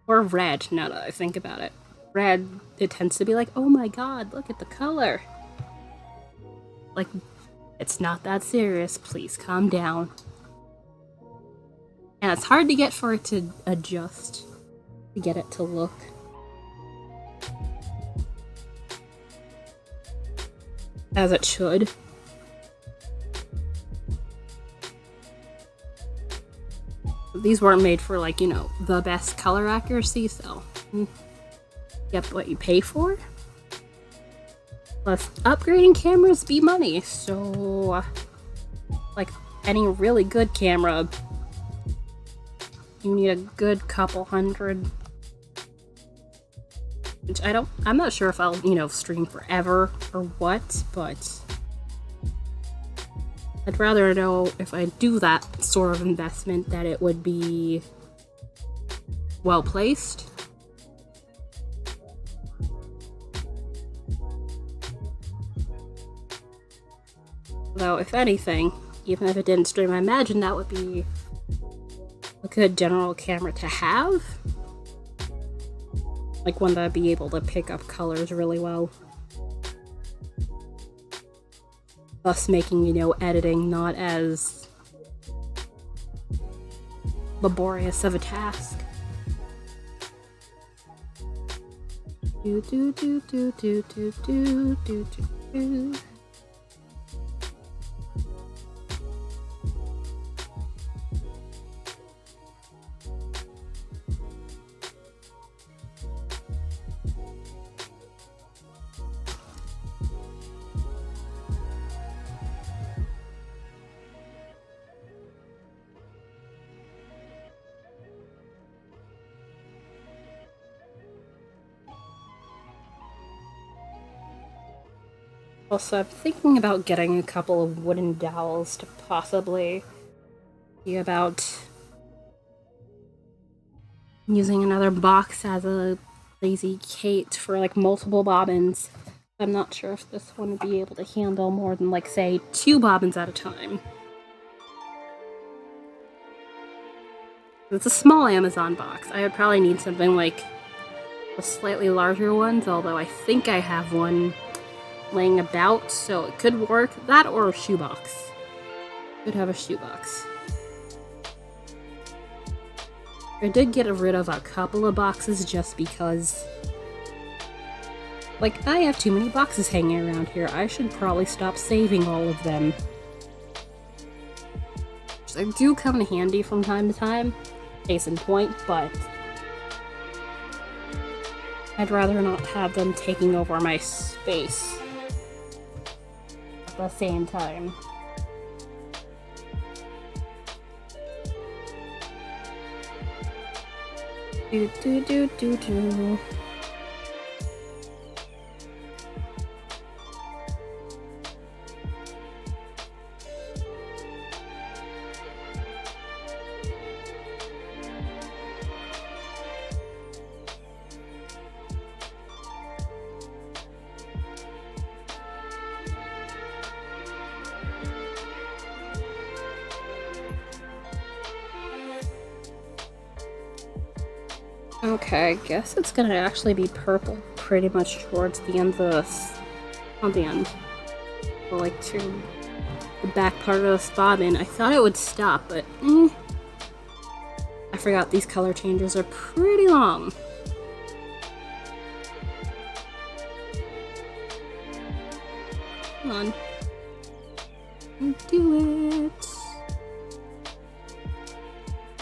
Or red, now that I think about it. Red, it tends to be like, oh my god, look at the color. Like, it's not that serious, please calm down. And it's hard to get for it to adjust, to get it to look. As it should. These weren't made for, like, you know, the best color accuracy, so get what you pay for. Plus, upgrading cameras be money, so like any really good camera, you need a good couple hundred. Which I'm not sure if I'll, you know, stream forever or what, but I'd rather know if I do that sort of investment that it would be well placed. Though, if anything, even if it didn't stream, I imagine that would be a good general camera to have. Like one that would be able to pick up colors really well. Thus making, you know, editing not as laborious of a task. Do do do do do do do do do. Also, I'm thinking about getting a couple of wooden dowels to possibly see about using another box as a lazy Kate for like multiple bobbins. I'm not sure if this one would be able to handle more than like say 2 bobbins at a time. It's a small Amazon box. I would probably need something like a slightly larger ones, although I think I have one laying about, so it could work. That or a shoebox. Could have a shoebox. I did get rid of a couple of boxes just because, like, I have too many boxes hanging around here. I should probably stop saving all of them. They do come in handy from time to time, case in point, but I'd rather not have them taking over my space at the same time. Do do do do do. Okay, I guess it's gonna actually be purple pretty much towards the end of this. Not the end. But like to the back part of this bobbin. I thought it would stop, but I forgot these color changes are pretty long. Come on. Do it.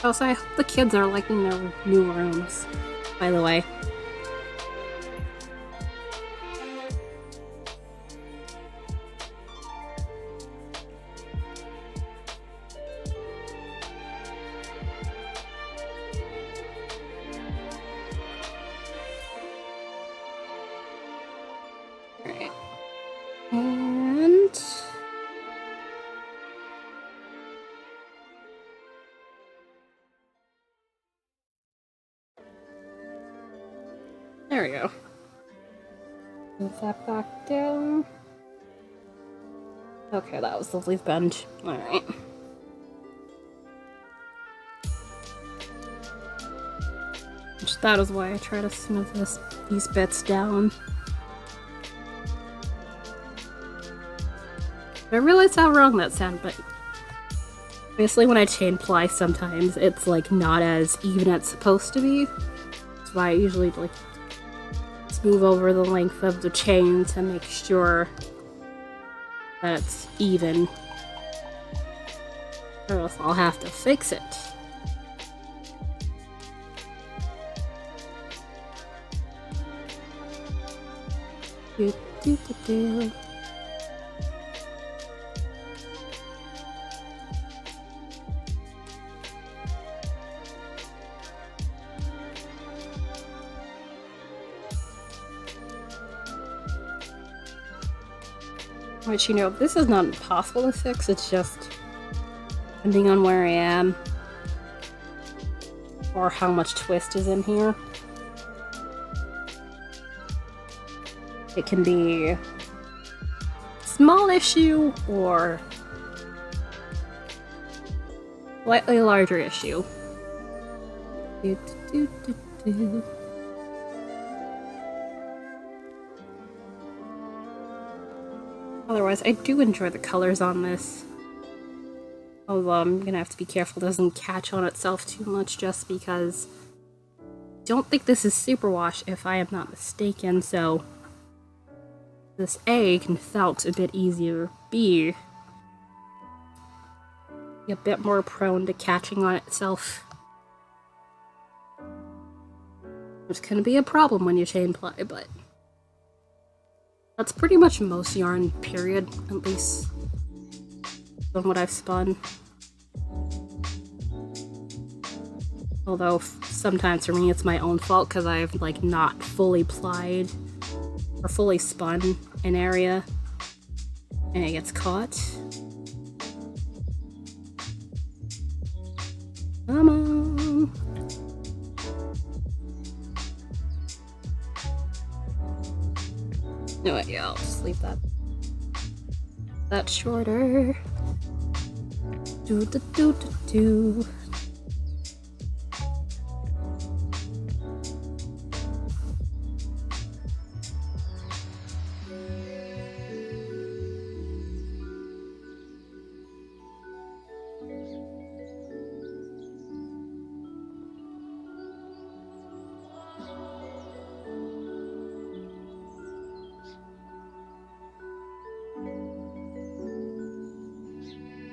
Also, I hope the kids are liking their new rooms, by the way. Alright. And there we go. Move that back down. Okay, that was the leaf bench. Alright. That is why I try to smooth these bits down. I realize how wrong that sounded, but obviously when I chain ply sometimes it's like not as even as it's supposed to be. That's why I usually like smooth over the length of the chain to make sure that it's even, or else I'll have to fix it. Do, do, do, do. Which, you know, this is not impossible to fix, it's just depending on where I am or how much twist is in here. It can be a small issue or slightly larger issue. Do, do, do, do, do. Otherwise, I do enjoy the colors on this. Although I'm gonna have to be careful it doesn't catch on itself too much just because I don't think this is superwash if I am not mistaken, so this A can felt a bit easier. B, a bit more prone to catching on itself. Which can be a problem when you chain ply, but that's pretty much most yarn, period, at least from what I've spun. Although sometimes for me it's my own fault because I've like not fully plied or fully spun an area And it gets caught. Come on. No, wait, yeah, I'll just leave that. That's shorter. Do do do do do.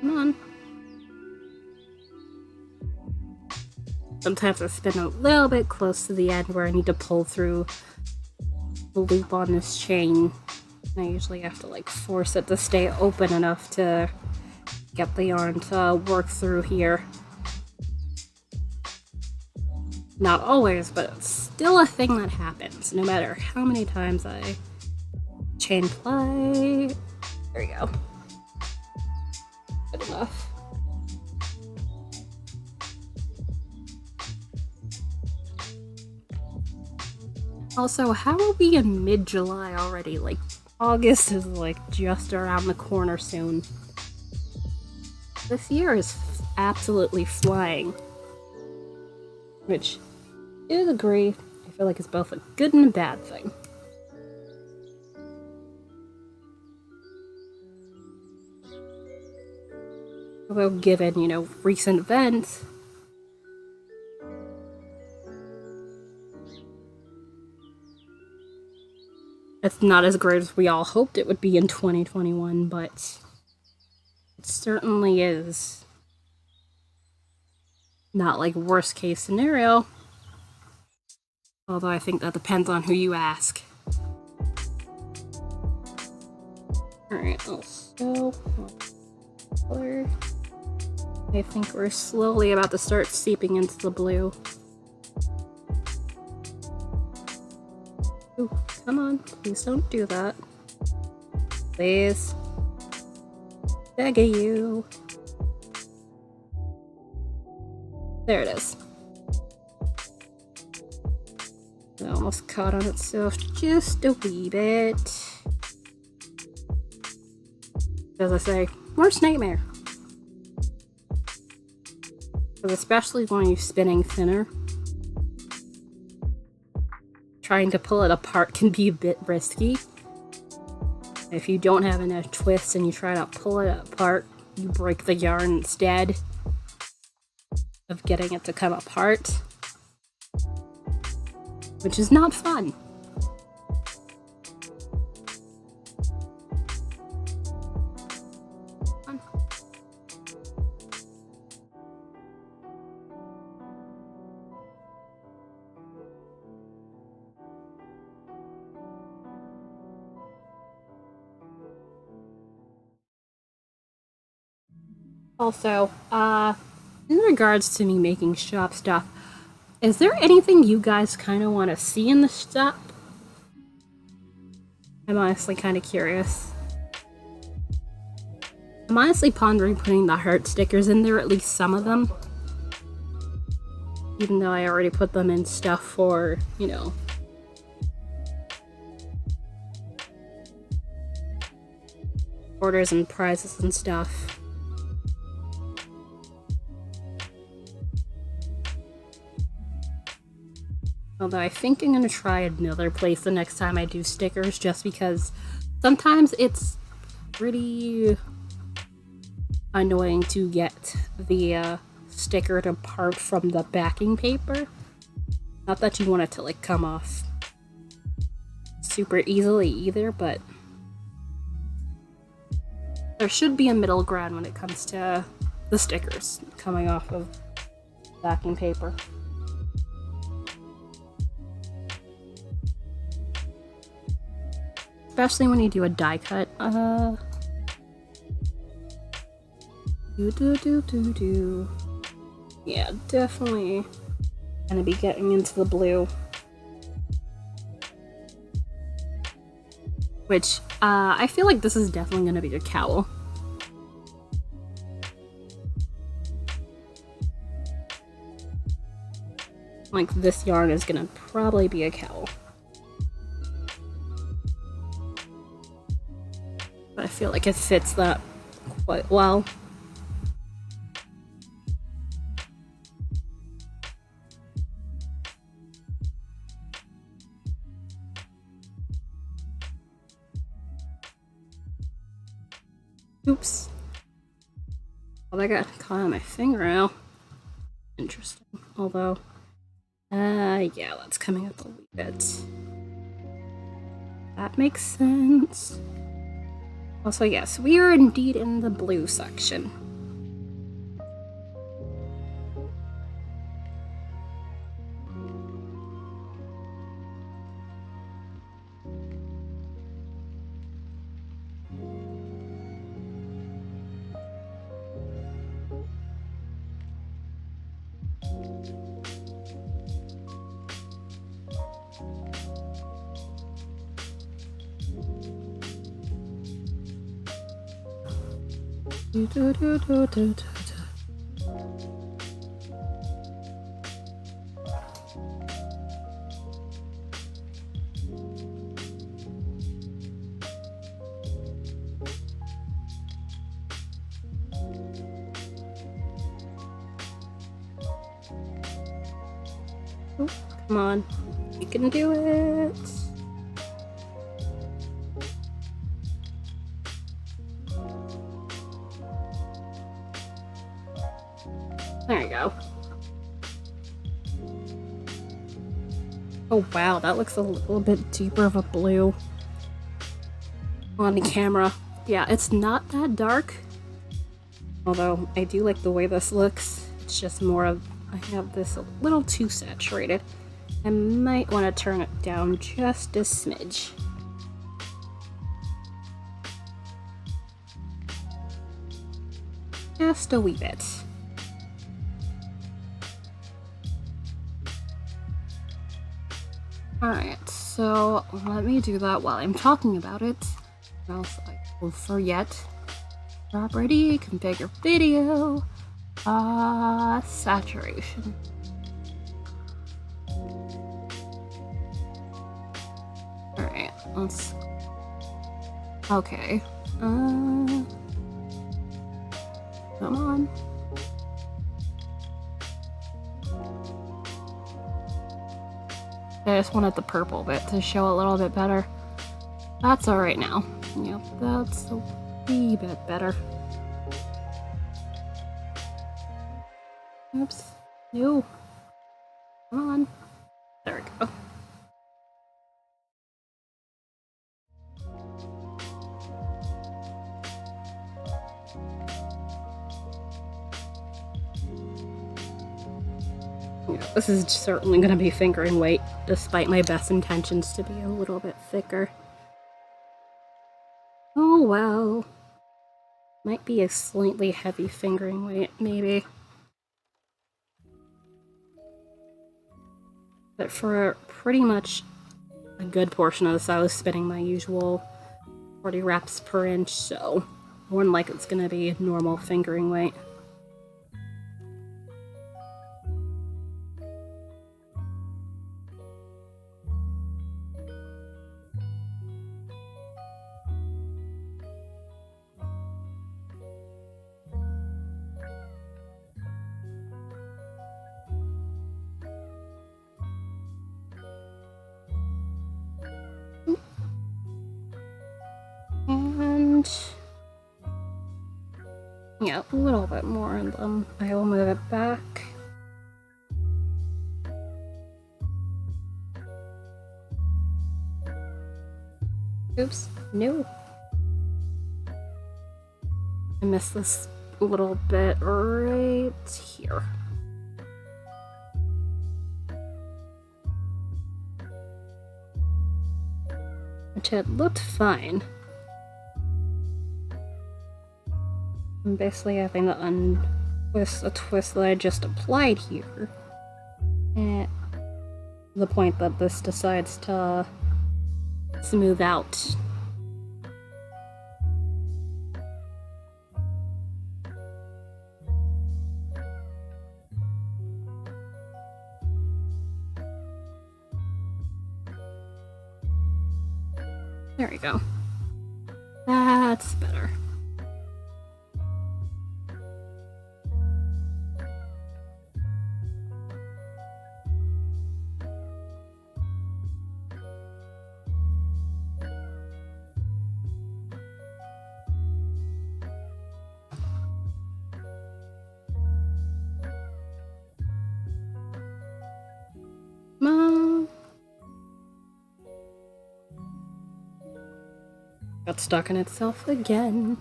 Come on. Sometimes I spin a little bit close to the end where I need to pull through the loop on this chain. I usually have to like force it to stay open enough to get the yarn to work through here. Not always, but it's still a thing that happens, no matter how many times I chain ply. There we go. Good enough. Also, how are we in mid-July already? Like, August is like just around the corner soon. This year is absolutely flying. Which, I would agree, I feel like it's both a good and a bad thing. Although given, you know, recent events, it's not as great as we all hoped it would be in 2021, but it certainly is not like worst case scenario. Although I think that depends on who you ask. Alright, also color. I think we're slowly about to start seeping into the blue. Ooh, come on, please don't do that. Please. Begging you. There it is. It almost caught on itself just a wee bit. As I say, worst nightmare. But especially when you're spinning thinner. Trying to pull it apart can be a bit risky. If you don't have enough twists and you try to pull it apart, you break the yarn instead of getting it to come apart. Which is not fun. Also, in regards to me making shop stuff, is there anything you guys kind of want to see in the shop? I'm honestly kind of curious. I'm honestly pondering putting the heart stickers in there, at least some of them. Even though I already put them in stuff for, you know, orders and prizes and stuff. Although I think I'm going to try another place the next time I do stickers, just because sometimes it's pretty annoying to get the sticker to part from the backing paper. Not that you want it to like come off super easily either, but there should be a middle ground when it comes to the stickers coming off of backing paper. Especially when you do a die cut. Yeah, definitely gonna be getting into the blue. Which I feel like this is definitely gonna be a cowl. Like, this yarn is gonna probably be a cowl. But I feel like it fits that quite well. Oops. Well, I got caught on my fingernail. Interesting. Although, yeah, that's coming up a wee bit. That makes sense. Also, yes, we are indeed in the blue section. Do, do, do, do, do, do. Oh, come on, you can do it. There you go. Oh wow, that looks a little bit deeper of a blue on the camera. Yeah, it's not that dark. Although I do like the way this looks. It's just more of, I have this a little too saturated. I might want to turn it down just a smidge. Just a wee bit. Alright, so let me do that while I'm talking about it, or else I will forget. Property, configure video, saturation. Alright, let's... Okay, come on. I just wanted the purple bit to show a little bit better. That's alright now. Yep, that's a wee bit better. Oops. No. Come on. There we go. Yeah, this is certainly going to be fingering weight, despite my best intentions to be a little bit thicker. Oh well. Might be a slightly heavy fingering weight, maybe. But for pretty much a good portion of this, I was spinning my usual 40 reps per inch, so more than likely it's going to be normal fingering weight. And yeah, a little bit more, and then I will move it back. Oops, no. I missed this little bit right here. Which had looked fine. I'm basically having to untwist a twist that I just applied here. At the point that this decides to smooth out There we go. That's better. Got stuck in itself again.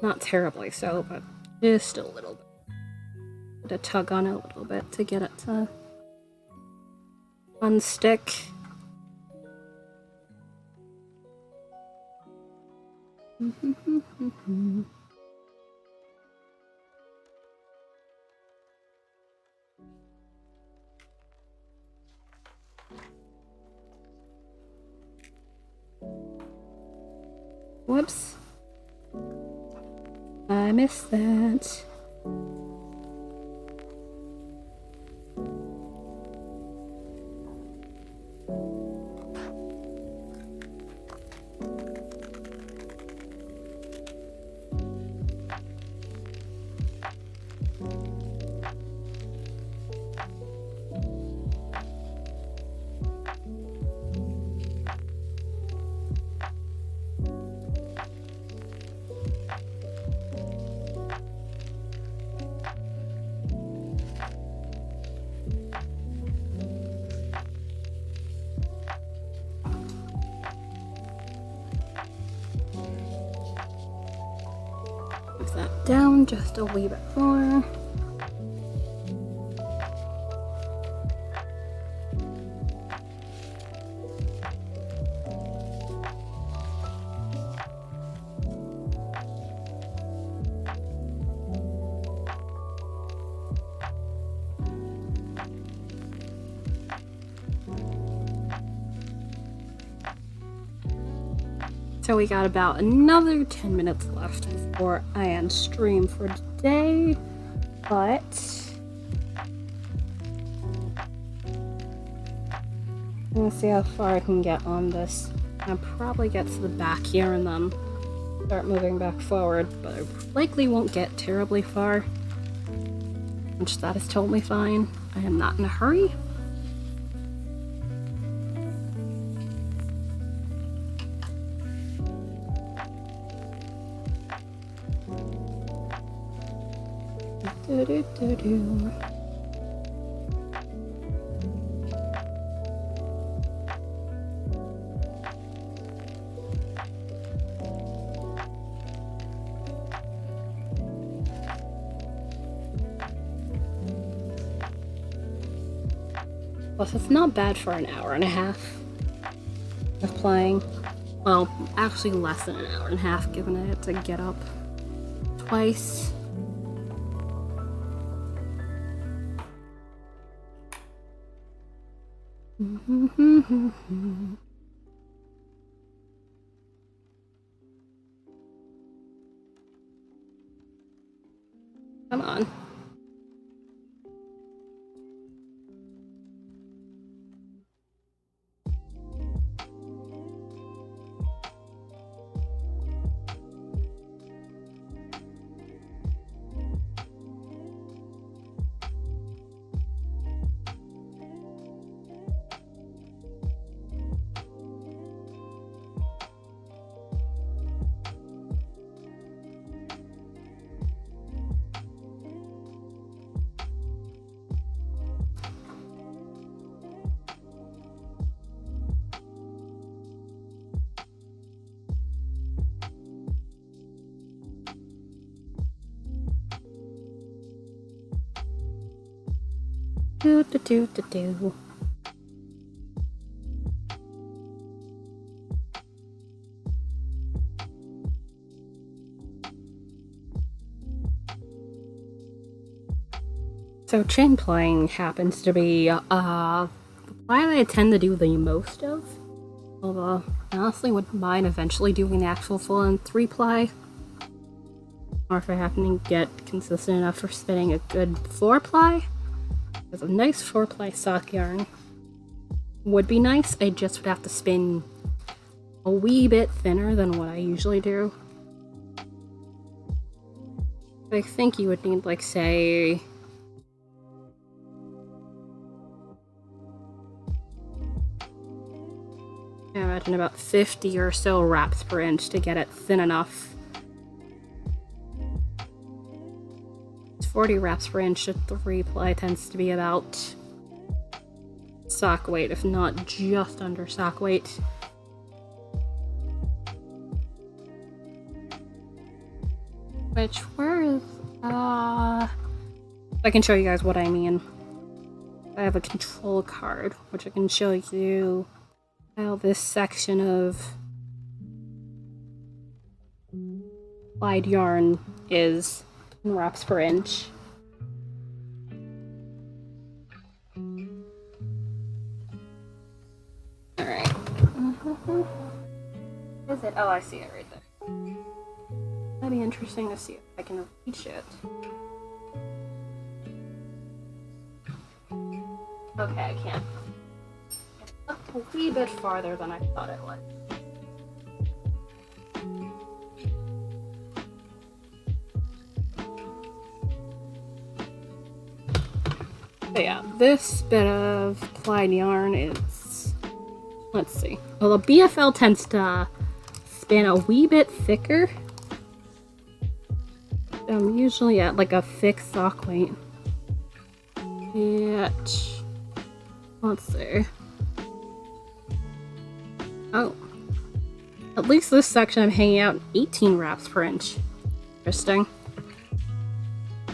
Not terribly so, but just a little bit. Had to tug on it a little bit to get it to unstick. Whoops. I missed that. Move that down just a wee bit more. So we got about another 10 minutes left before I end stream for today, but I'm gonna see how far I can get on this. I'll probably get to the back here and then start moving back forward, but I likely won't get terribly far, which that is totally fine. I am not in a hurry. Do-do-do-do. Plus, it's not bad for an hour and a half of playing. Well, actually less than an hour and a half, given I had to get up twice. Come on. Do. So chain plying happens to be the ply that I tend to do the most of. Although I honestly wouldn't mind eventually doing the actual full-on 3-ply. Or if I happen to get consistent enough for spinning a good 4-ply. There's a nice 4-ply sock yarn would be nice. I just would have to spin a wee bit thinner than what I usually do. I think you would need, like, say... I imagine about 50 or so wraps per inch to get it thin enough. 40 wraps per inch at 3-ply tends to be about sock weight, if not just under sock weight. Which, where is... I can show you guys what I mean. I have a control card, which I can show you how this section of plied yarn is in wraps per inch. Alright. Is it? Oh, I see it right there. That'd be interesting to see if I can reach it. Okay, I can't. It's up a wee bit farther than I thought it was. But yeah, this bit of plied yarn is... Let's see. Well, the BFL tends to spin a wee bit thicker. I'm usually at like a fixed sock weight. Let's see. Oh. At least this section I'm hanging out 18 wraps per inch. Interesting.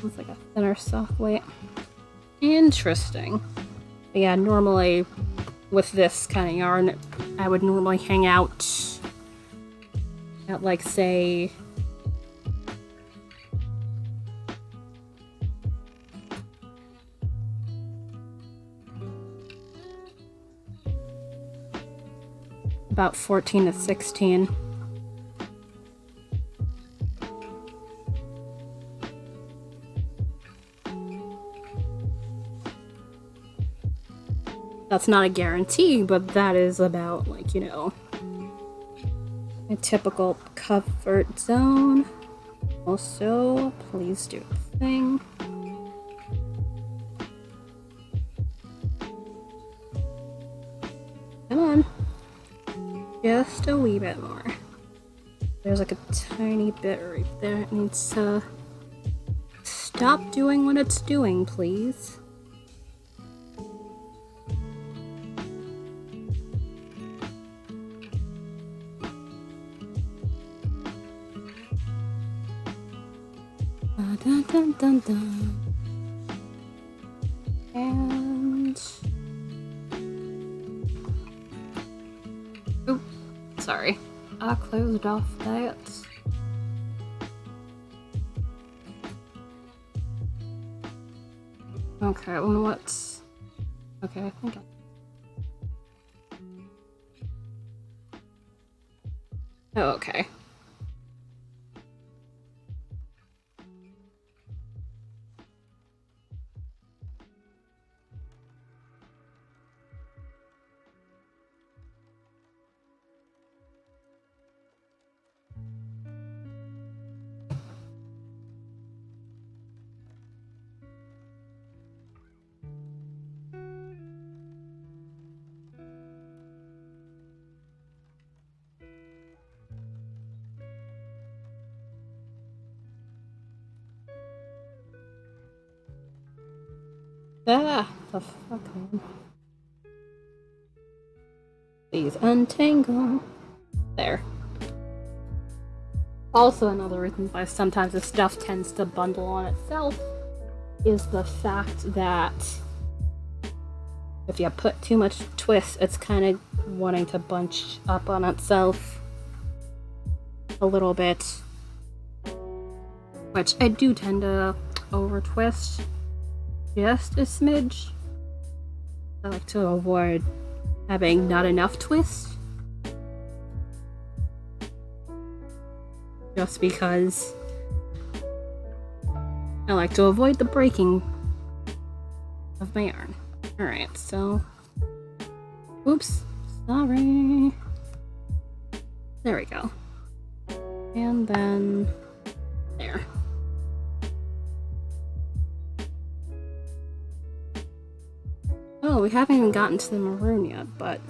Looks like a thinner sock weight. Interesting. But yeah, normally with this kind of yarn, I would normally hang out at like, say, about 14 to 16. That's not a guarantee, but that is about, like, you know, a typical comfort zone. Also, please do the thing. Come on. Just a wee bit more. There's like a tiny bit right there. It needs to stop doing what it's doing, please. Dun, dun, dun, dun. And... oh, sorry. I closed off that. Okay, well, what's... okay, I think oh, okay. Ah, the fuck, man. Please untangle. There. Also, another reason why sometimes the stuff tends to bundle on itself is the fact that if you put too much twist, it's kind of wanting to bunch up on itself a little bit, which I do tend to over twist just a smidge. I like to avoid having not enough twist, just because I like to avoid the breaking of my yarn. Alright, so Oops. Sorry. There we go. And then there. Oh, we haven't even gotten to the maroon yet, but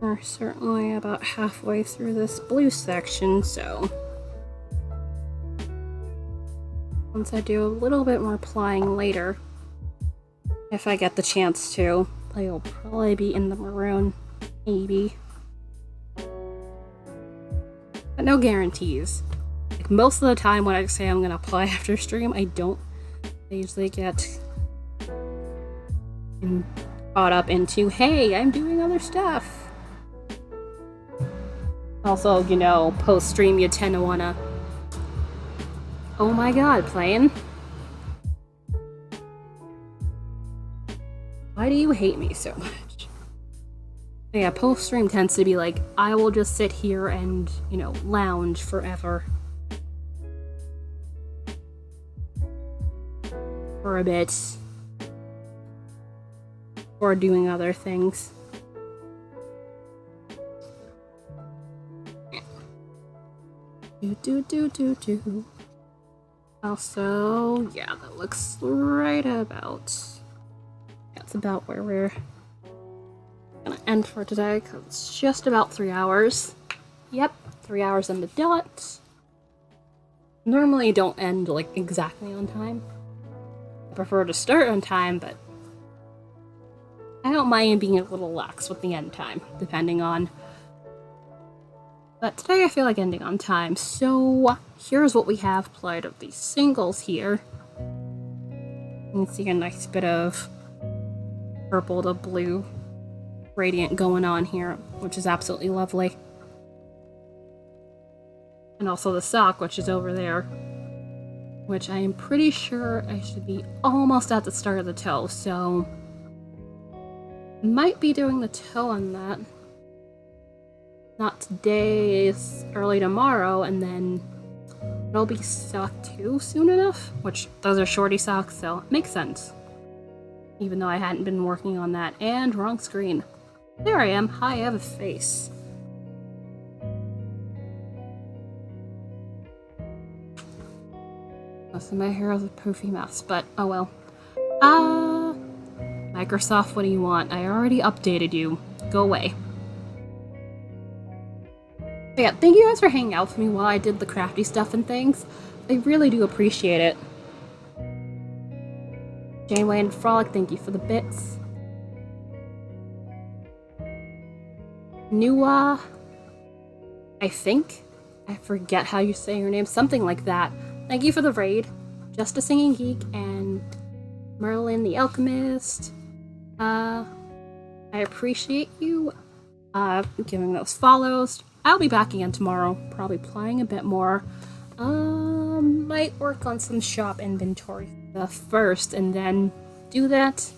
we're certainly about halfway through this blue section, so once I do a little bit more plying later, if I get the chance to, I will probably be in the maroon, maybe. But no guarantees. Like, most of the time when I say I'm gonna ply after stream, I don't. I usually get caught up into, hey, I'm doing other stuff. Also, you know, post-stream you tend to wanna, oh my god, playing? Why do you hate me so much? But yeah, post-stream tends to be like, I will just sit here and, you know, lounge forever. For a bit. Or doing other things. Do. Also, yeah, that looks right about. That's about where we're gonna end for today, because it's just about 3 hours. Yep, 3 hours on the dot. Normally don't end like exactly on time. I prefer to start on time, but I don't mind being a little lax with the end time, depending on. But today I feel like ending on time, so here's what we have plied of these singles here. You can see a nice bit of purple to blue gradient going on here, which is absolutely lovely. And also the sock, which is over there, which I am pretty sure I should be almost at the start of the toe, so might be doing the toe on that. Not today, it's early tomorrow, and then it'll be sock 2 soon enough, which those are shorty socks, so it makes sense. Even though I hadn't been working on that, and wrong screen. There I am, hi, I have a face. Most of my hair is a poofy mess, but oh well. Microsoft, what do you want? I already updated you. Go away. But yeah, thank you guys for hanging out with me while I did the crafty stuff and things. I really do appreciate it. Janeway and Frolic, thank you for the bits. Nua, I think. I forget how you say your name. Something like that. Thank you for the raid. Just a Singing Geek and Merlin the Alchemist. I appreciate you giving those follows. I'll be back again tomorrow, probably playing a bit more. Might work on some shop inventory stuff first and then do that.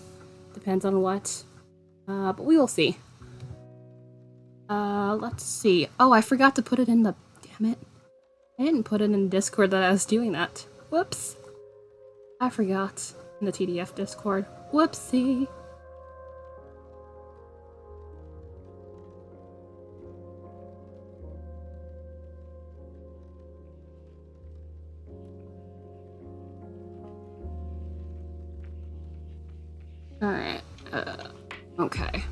Depends on what. But we will see. Let's see. Oh, I forgot to put it in the... Damn it. I didn't put it in Discord that I was doing that. Whoops. I forgot. In the TDF Discord. Whoopsie. Alright, okay.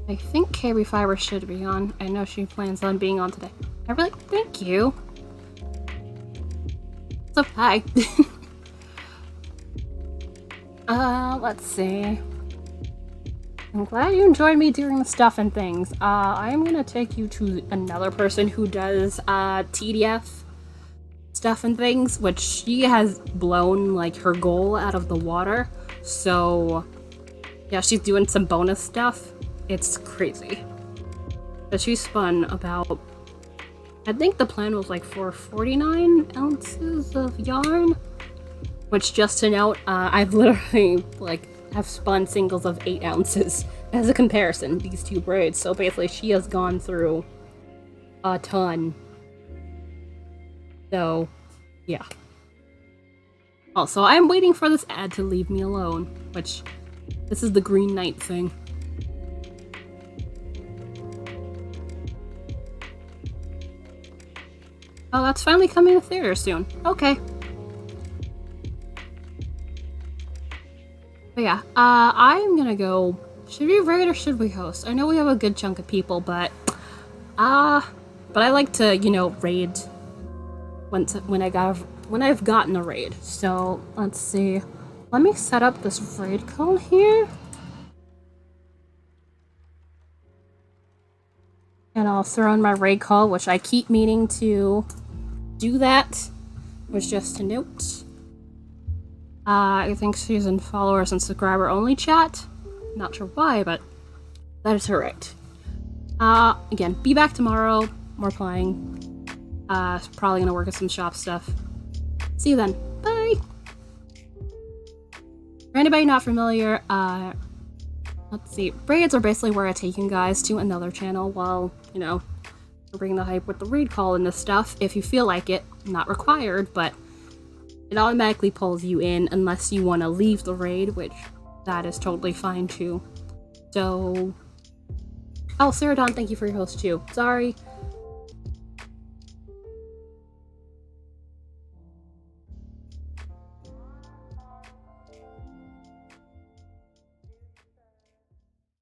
I think KB Fiber should be on. I know she plans on being on today. I really thank you. So hi. Let's see. I'm glad you enjoyed me doing the stuff and things. I'm gonna take you to another person who does TDF stuff and things, which she has blown like her goal out of the water. So yeah, she's doing some bonus stuff. It's crazy. But she spun about, I think the plan was like for 49 ounces of yarn. Which, just to note, I've literally have spun singles of 8 ounces as a comparison, these two braids. So basically she has gone through a ton. So yeah. Also, I'm waiting for this ad to leave me alone, which this is the Green Knight thing. Oh, that's finally coming to theater soon. Okay. But yeah, I'm gonna go. Should we raid or should we host? I know we have a good chunk of people, but I like to, you know, raid when I've gotten a raid. So let's see. Let me set up this raid call here. And I'll throw in my raid call, which I keep meaning to do that. Was just a note. I think she's in followers and subscriber only chat. Not sure why, but that is her right. Again, be back tomorrow. More playing. Probably gonna work on some shop stuff. See you then. Bye! For anybody not familiar, let's see. Raids are basically where I take you guys to another channel while, you know, bring the hype with the raid call and this stuff. If you feel like it, not required, but it automatically pulls you in unless you want to leave the raid, which that is totally fine too. So, oh, Ceradon, thank you for your host too. Sorry,